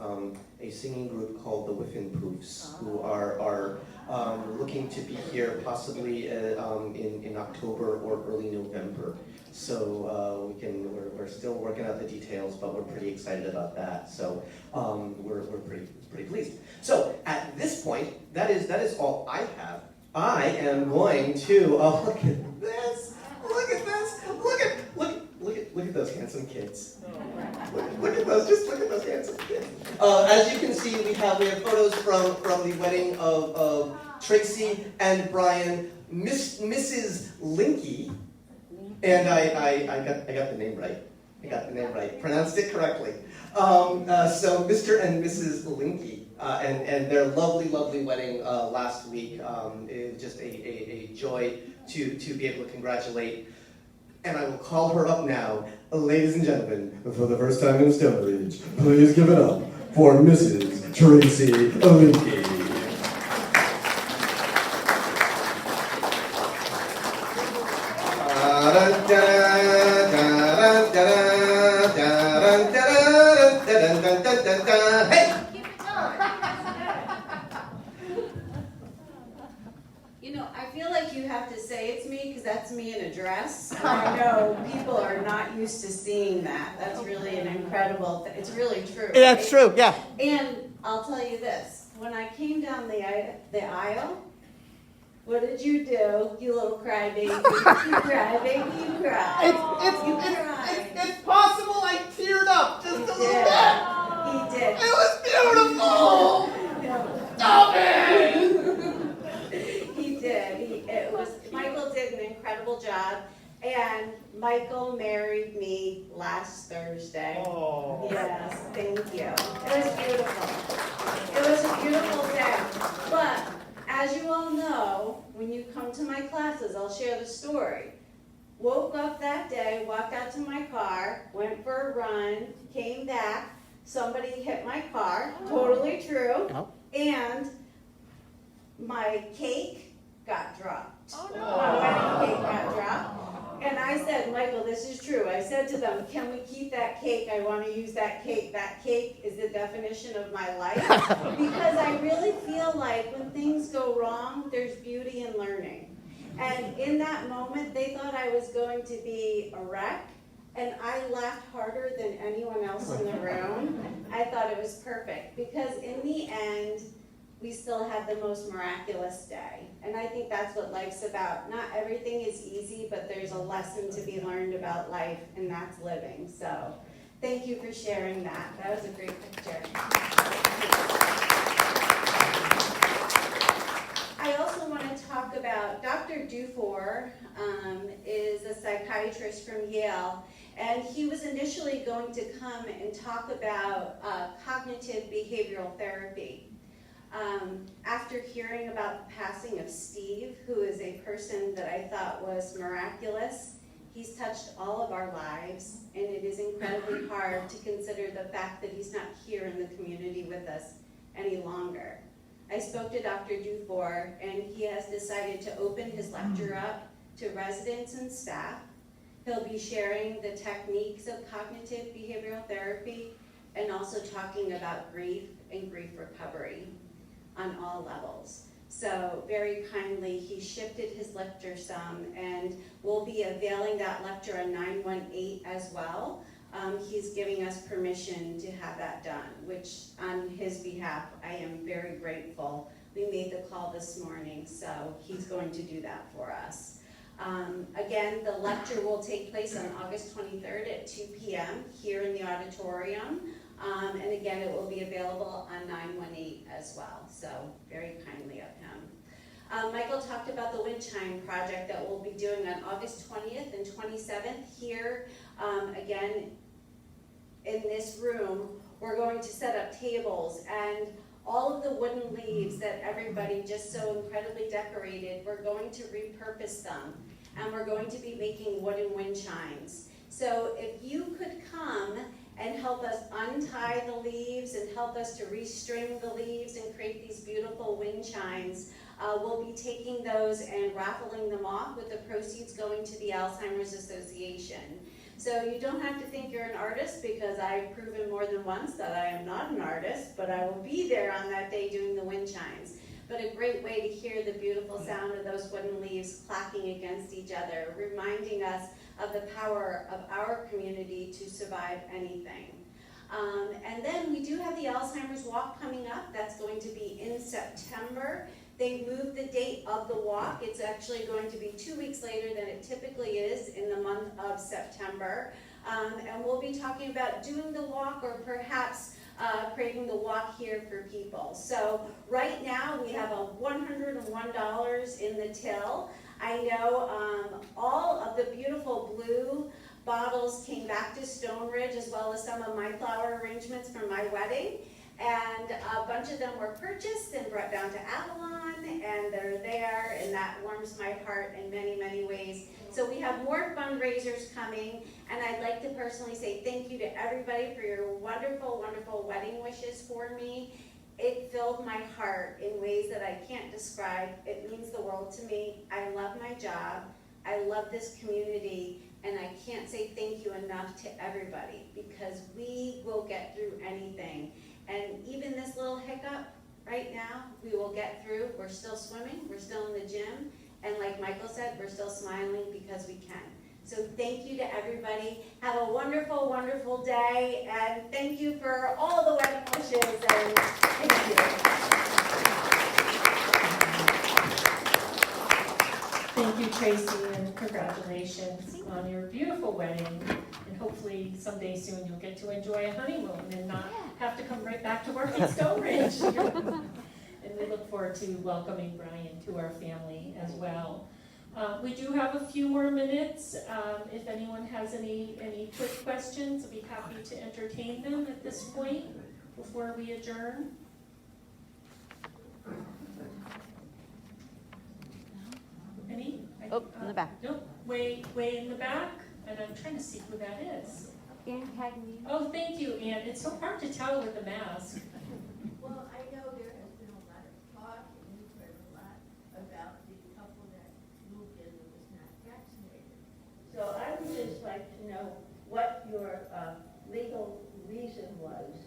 a singing group called the Whiffin Proofs, who are looking to be here possibly in October or early November. So we're still working out the details, but we're pretty excited about that. So we're pretty pleased. So at this point, that is all I have. I am going to look at this. Look at this. Look at those handsome kids. Look at those handsome kids. As you can see, we have photos from the wedding of Tracy and Brian, Mrs. Linky, and I got the name right. Pronounced it correctly. So Mr. and Mrs. Linky, and their lovely wedding last week. It was just a joy to be able to congratulate. And I will call her up now. Ladies and gentlemen, for the first time in Stonebridge, please give it up for Mrs. Tracy Linky. Hey! You know, I feel like you have to say it's me because that's me in a dress. And I know people are not used to seeing that. That's really an incredible thing. It's really true. That's true, yeah. And I'll tell you this, when I came down the aisle, what did you do, you little crybaby? You crybaby, you cried. It's possible I teared up just a little bit. He did. It was beautiful. Stop it. He did. Michael did an incredible job, and Michael married me last Thursday. Oh. Yes, thank you. It was beautiful. It was a beautiful day. But as you all know, when you come to my classes, I'll share the story. Woke up that day, walked out to my car, went for a run, came back, somebody hit my car, totally true, and my cake got dropped. Oh, no. My wedding cake got dropped. And I said, Michael, this is true. I said to them, can we keep that cake? I want to use that cake. That cake is the definition of my life. Because I really feel like when things go wrong, there's beauty in learning. And in that moment, they thought I was going to be a wreck. And I laughed harder than anyone else in the room. I thought it was perfect. Because in the end, we still had the most miraculous day. And I think that's what life's about. Not everything is easy, but there's a lesson to be learned about life, and that's living. So thank you for sharing that. That was a great picture. I also want to talk about Dr. Dufour is a psychiatrist from Yale, and he was initially going to come and talk about cognitive behavioral therapy. After hearing about the passing of Steve, who is a person that I thought was miraculous, he's touched all of our lives, and it is incredibly hard to consider the fact that he's not here in the community with us any longer. I spoke to Dr. Dufour, and he has decided to open his lecture up to residents and staff. He'll be sharing the techniques of cognitive behavioral therapy and also talking about grief and grief recovery on all levels. So very kindly, he shifted his lecture some, and we'll be availing that lecture on 9/18 as well. He's giving us permission to have that done, which on his behalf, I am very grateful. We made the call this morning, so he's going to do that for us. Again, the lecture will take place on August 23rd at 2 p.m. here in the auditorium. And again, it will be available on 9/18 as well, so very kindly of him. Michael talked about the wind chime project that we'll be doing on August 20th and 27th here. Again, in this room, we're going to set up tables, and all of the wooden leaves that everybody just so incredibly decorated, we're going to repurpose them, and we're going to be making wooden wind chimes. So if you could come and help us untie the leaves and help us to restring the leaves and create these beautiful wind chimes, we'll be taking those and raffling them off with the proceeds going to the Alzheimer's Association. So you don't have to think you're an artist, because I've proven more than once that I am not an artist, but I will be there on that day doing the wind chimes. But a great way to hear the beautiful sound of those wooden leaves clacking against each other, reminding us of the power of our community to survive anything. And then we do have the Alzheimer's Walk coming up. That's going to be in September. They moved the date of the walk. It's actually going to be 2 weeks later than it typically is in the month of September. And we'll be talking about doing the walk, or perhaps creating the walk here for people. So right now we have a $101 in the till. I know all of the beautiful blue bottles came back to Stone Ridge, as well as some of my flower arrangements from my wedding. And a bunch of them were purchased and brought down to Avalon, and they're there, and that warms my heart in many, many ways. So we have more fundraisers coming, and I'd like to personally say thank you to everybody for your wonderful, wonderful wedding wishes for me. It filled my heart in ways that I can't describe. It means the world to me. I love my job. I love this community, and I can't say thank you enough to everybody, because we will get through anything. And even this little hiccup right now, we will get through. We're still swimming, we're still in the gym, and like Michael said, we're still smiling because we can. So thank you to everybody. Have a wonderful, wonderful day, and thank you for all the wedding wishes, and thank you. Thank you, Tracy, and congratulations on your beautiful wedding. And hopefully someday soon you'll get to enjoy a honeymoon and not have to come right back to work at Stone Ridge. And we look forward to welcoming Brian to our family as well. We do have a few more minutes. If anyone has any quick questions, I'd be happy to entertain them at this point before we adjourn. Any? Oh, in the back. Nope, way in the back, and I'm trying to see who that is. Ann Cagney. Oh, thank you, Ann. It's so hard to tell with the mask. Well, I know there has been a lot of talk, and you've heard a lot about the couple that moved in that was not vaccinated. So I would just like to know what your legal reason was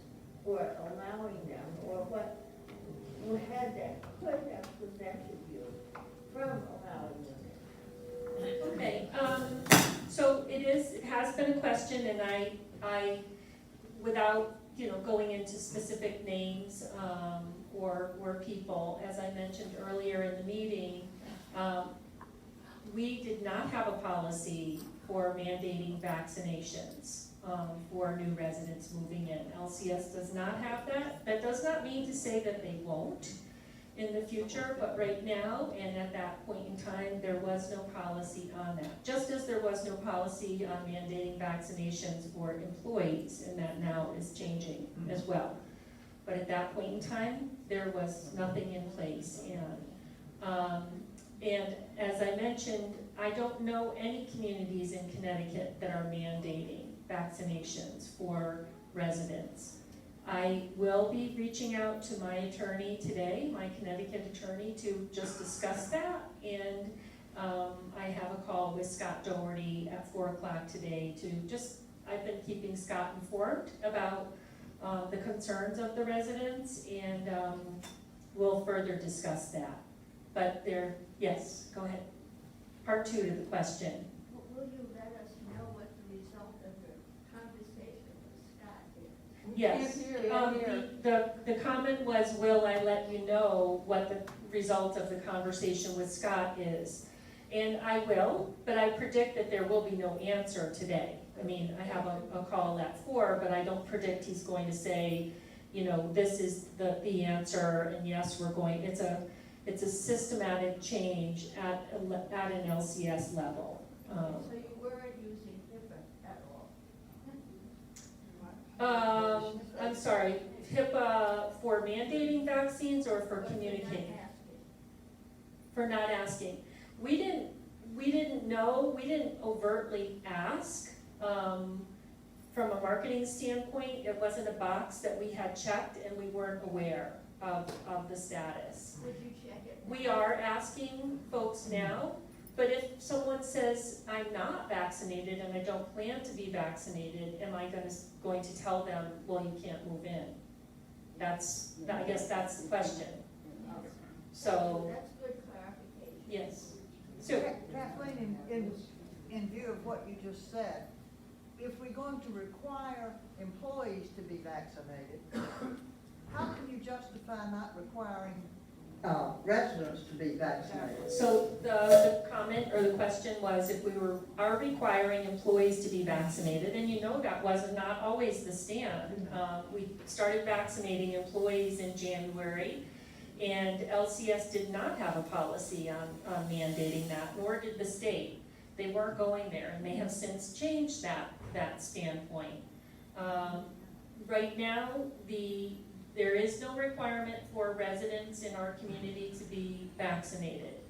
for allowing them, or what you had that could have prevented you from allowing them. Okay, so it has been a question, and I without, going into specific names, or people, as I mentioned earlier in the meeting, we did not have a policy for mandating vaccinations, for new residents moving in. LCS does not have that. That does not mean to say that they won't in the future, but right now, and at that point in time, there was no policy on that. Just as there was no policy on mandating vaccinations for employees, and that now is changing as well. But at that point in time, there was nothing in place. And as I mentioned, I don't know any communities in Connecticut that are mandating vaccinations for residents. I will be reaching out to my attorney today, my Connecticut attorney, to just discuss that. And I have a call with Scott Doherty at 4 o'clock today to I've been keeping Scott informed about the concerns of the residents, and we'll further discuss that. But yes, go ahead. Part 2 to the question. Will you let us know what the result of your conversation with Scott is? Yes, the comment was, will I let you know what the result of the conversation with Scott is? And I will, but I predict that there will be no answer today. I mean, I have a call at 4, but I don't predict he's going to say, this is the answer, and yes, we're going, it's a systematic change at an LCS level. So you weren't using HIPAA at all? I'm sorry, HIPAA for mandating vaccines or for communicating? For not asking. We didn't know, we didn't overtly ask. From a marketing standpoint, it wasn't a box that we had checked and we weren't aware of the status. Would you check it? We are asking folks now, but if someone says, I'm not vaccinated and I don't plan to be vaccinated, am I going to tell them, well, you can't move in? I guess that's the question. So, That's good clarification. yes. Sue? Kathleen, in view of what you just said, if we're going to require employees to be vaccinated, how can you justify not requiring residents to be vaccinated? So the comment or the question was if we are requiring employees to be vaccinated, and you know that was not always the stand. We started vaccinating employees in January, and LCS did not have a policy on mandating that, nor did the state. They weren't going there, and they have since changed that standpoint. Right now, there is no requirement for residents in our community to be vaccinated.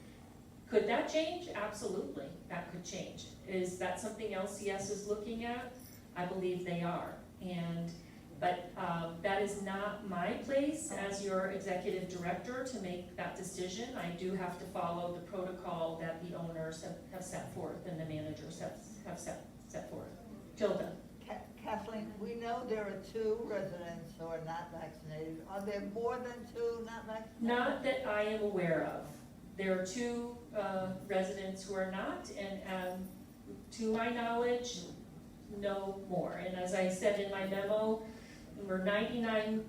Could that change? Absolutely, that could change. Is that something LCS is looking at? I believe they are. But that is not my place as your executive director to make that decision. I do have to follow the protocol that the owners have set forth and the managers have set forth. Tilda? Kathleen, we know there are 2 residents who are not vaccinated. Are there more than 2 not vaccinated? Not that I am aware of. There are 2 residents who are not, and to my knowledge, no more. And as I said in my memo, we're 99%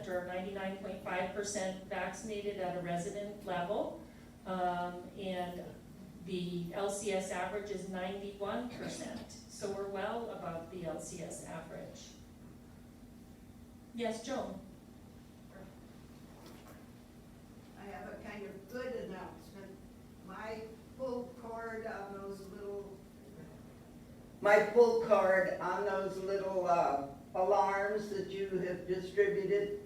or 99.5% vaccinated at a resident level, and the LCS average is 91%. So we're well above the LCS average. Yes, Joan? I have a kind of good announcement. My pull cord on those little alarms that you have distributed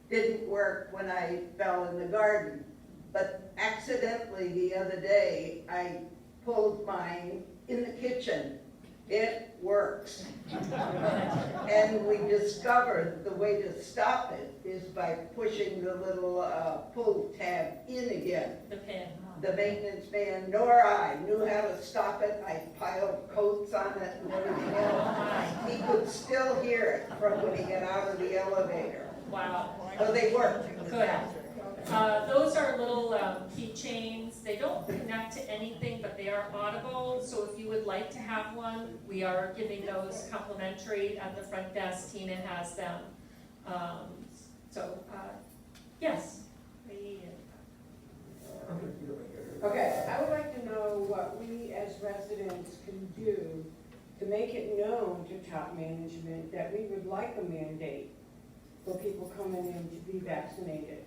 didn't work when I fell in the garden. But accidentally the other day, I pulled mine in the kitchen. It works. And we discovered the way to stop it is by pushing the little pull tab in again. The pin. The maintenance man, nor I, knew how to stop it. I piled coats on it and everything else. He could still hear it from when he got out of the elevator. Wow. So they worked. Good. Those are little keychains. They don't connect to anything, but they are audible. So if you would like to have one, we are giving those complimentary at the front desk. Tina has them. Yes. Okay, I would like to know what we as residents can do to make it known to top management that we would like a mandate for people coming in to be vaccinated.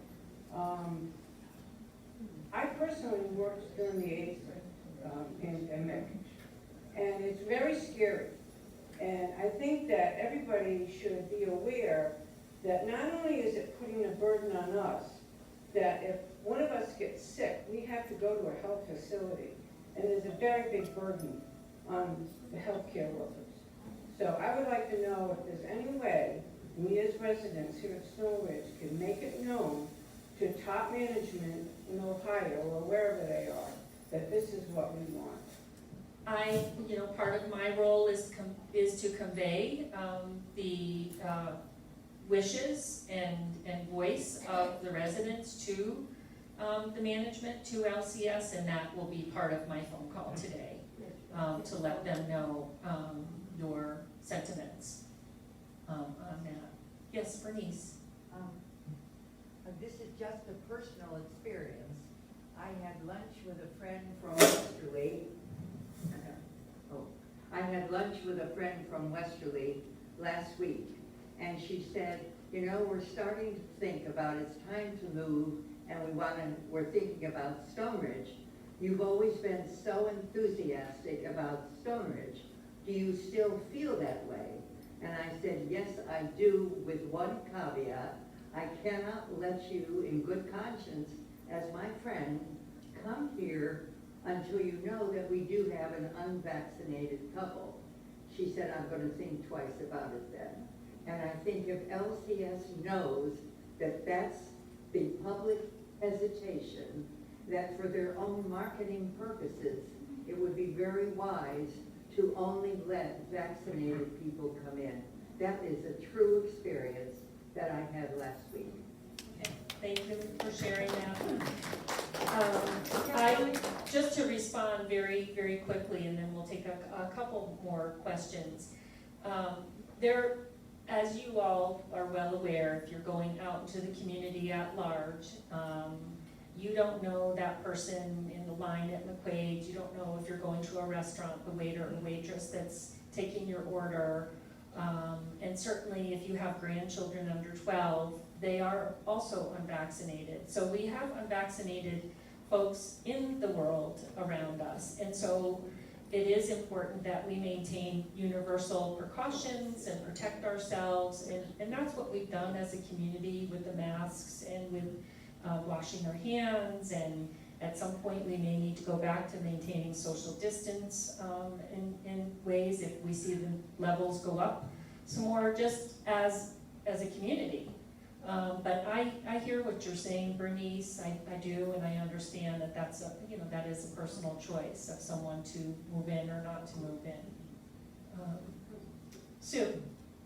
I personally worked during the AIDS pandemic, and it's very scary. And I think that everybody should be aware that not only is it putting a burden on us, that if one of us gets sick, we have to go to a health facility, and there's a very big burden on the healthcare workers. So I would like to know if there's any way we as residents here at Snow Ridge can make it known to top management in Ohio or wherever they are, that this is what we want. Part of my role is to convey the wishes and voice of the residents to the management, to LCS, and that will be part of my phone call today, to let them know your sentiments on that. Yes, Bernice? This is just a personal experience. I had lunch with a friend from Westerly. I had lunch with a friend from Westerly last week, and she said, we're starting to think about it's time to move, and we're thinking about Stone Ridge. You've always been so enthusiastic about Stone Ridge. Do you still feel that way? And I said, yes, I do, with one caveat. I cannot let you, in good conscience, as my friend, come here until you know that we do have an unvaccinated couple. She said, I'm gonna think twice about it then. And I think if LCS knows that that's the public hesitation, that for their own marketing purposes, it would be very wise to only let vaccinated people come in. That is a true experience that I had last week. Okay, thank you for sharing that. Just to respond very, very quickly, and then we'll take a couple more questions. As you all are well aware, if you're going out into the community at large, you don't know that person in the line at McQuaid. You don't know if you're going to a restaurant, the waiter or waitress that's taking your order. And certainly if you have grandchildren under 12, they are also unvaccinated. So we have unvaccinated folks in the world around us. And so it is important that we maintain universal precautions and protect ourselves. And that's what we've done as a community with the masks and with washing our hands. And at some point we may need to go back to maintaining social distance in ways if we see the levels go up some more, just as a community. But I hear what you're saying, Bernice. I do, and I understand that that is a personal choice of someone to move in or not to move in. Sue.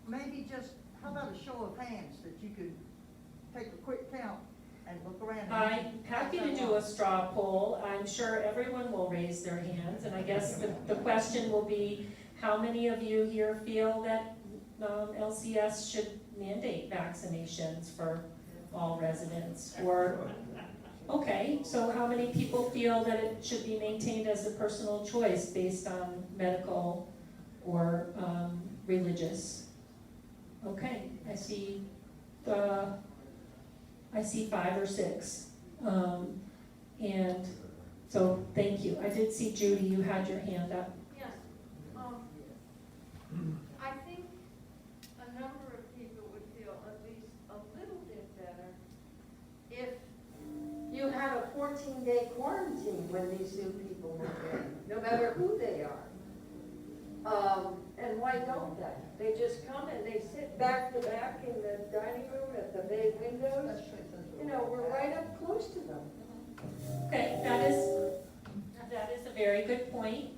Maybe just, how about a show of hands that you could take a quick count and look around? I'm happy to do a straw poll. I'm sure everyone will raise their hands, and I guess the question will be, how many of you here feel that LCS should mandate vaccinations for all residents? Or, okay, so how many people feel that it should be maintained as a personal choice based on medical or religious? Okay, I see 5 or 6. And so thank you. I did see Judy, you had your hand up. Yes. I think a number of people would feel at least a little bit better if you had a 14-day quarantine when these new people move in, no matter who they are. And why don't they? They just come and they sit back to back in the dining room at the bay windows. You know, we're right up close to them. Okay, that is a very good point.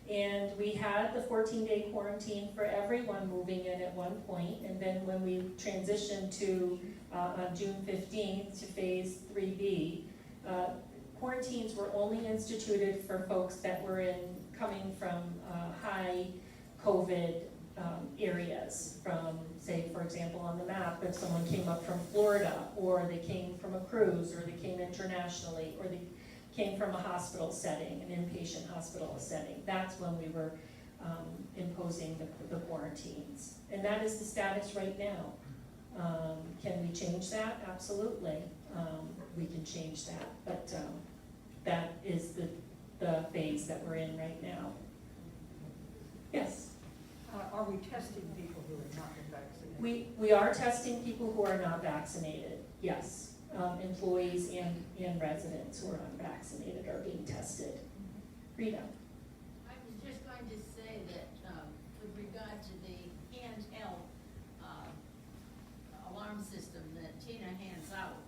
And we had the 14-day quarantine for everyone moving in at one point, and then when we transitioned to on June 15th to phase 3B, quarantines were only instituted for folks that were coming from high COVID areas, from, say, for example, on the map, if someone came up from Florida, or they came from a cruise, or they came internationally, or they came from a hospital setting, an inpatient hospital setting. That's when we were imposing the quarantines. And that is the status right now. Can we change that? Absolutely. We can change that, but that is the phase that we're in right now. Yes? Are we testing people who are not vaccinated? We are testing people who are not vaccinated, yes. Employees and residents who are unvaccinated are being tested. Rita? I was just going to say that with regard to the handheld alarm system that Tina hands out,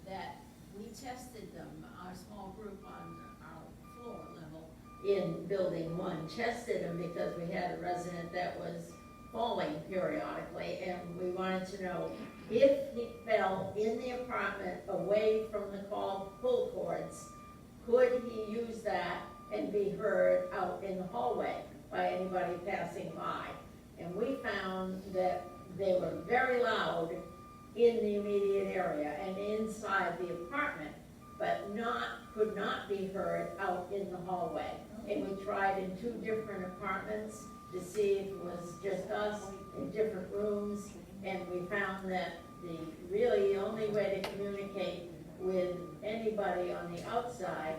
that we tested them, our small group on our floor level in building 1, tested them because we had a resident that was falling periodically, and we wanted to know if he fell in the apartment away from the pull cords, could he use that and be heard out in the hallway by anybody passing by? And we found that they were very loud in the immediate area and inside the apartment, but could not be heard out in the hallway. And we tried in 2 different apartments to see if it was just us in different rooms, and we found that the only way to communicate with anybody on the outside,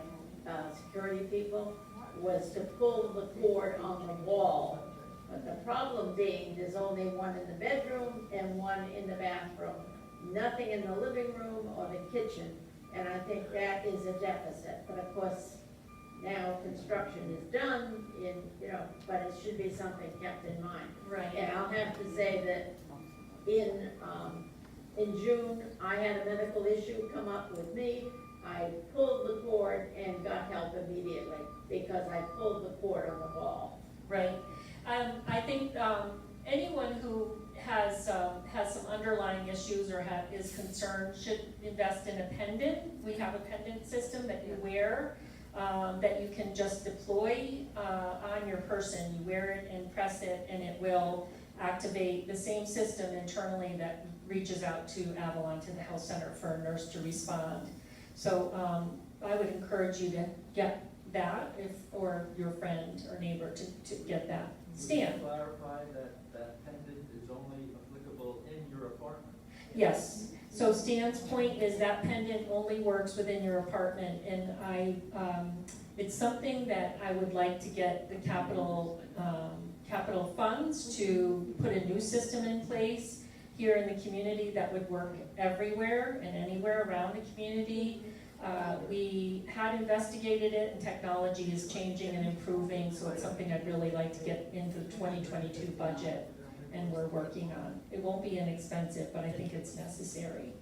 security people, was to pull the cord on the wall But the problem being, there's only one in the bedroom and one in the bathroom. Nothing in the living room or the kitchen, and I think that is a deficit. But of course, now construction is done but it should be something kept in mind. Right. And I'll have to say that in June, I had a medical issue come up with me. I pulled the cord and got help immediately because I pulled the cord on the ball. Right. I think anyone who has some underlying issues or is concerned should invest in a pendant. We have a pendant system that you wear that you can just deploy on your person. You wear it and press it, and it will activate the same system internally that reaches out to Avalon, to the health center, for a nurse to respond. So I would encourage you to get that, or your friend or neighbor to get that. Stan? Clarify that pendant is only applicable in your apartment. Yes. So Stan's point is that pendant only works within your apartment, and it's something that I would like to get the capital funds to put a new system in place here in the community that would work everywhere and anywhere around the community. We had investigated it, and technology is changing and improving, so it's something I'd really like to get into the 2022 budget, and we're working on. It won't be inexpensive, but I think it's necessary.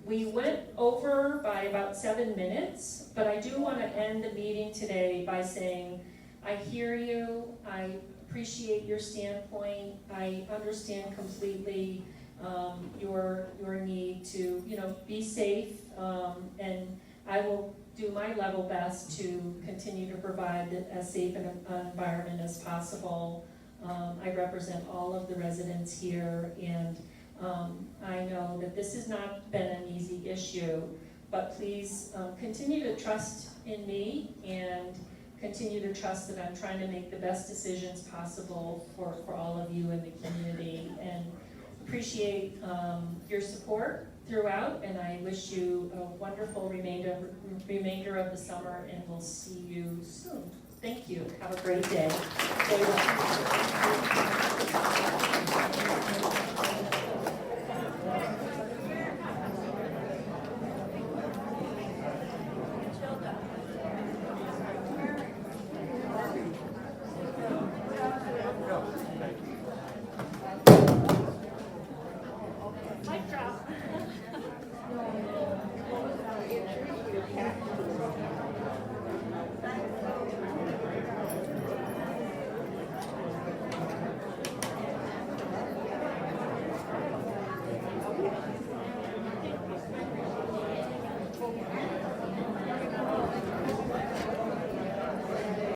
We went over by about 7 minutes, but I do want to end the meeting today by saying, I hear you, I appreciate your standpoint, I understand completely your need to be safe, and I will do my level best to continue to provide as safe an environment as possible. I represent all of the residents here, and I know that this has not been an easy issue, but please continue to trust in me and continue to trust that I'm trying to make the best decisions possible for all of you in the community, and appreciate your support throughout, and I wish you a wonderful remainder of the summer, and we'll see you soon. Thank you. Have a great day. Stay well.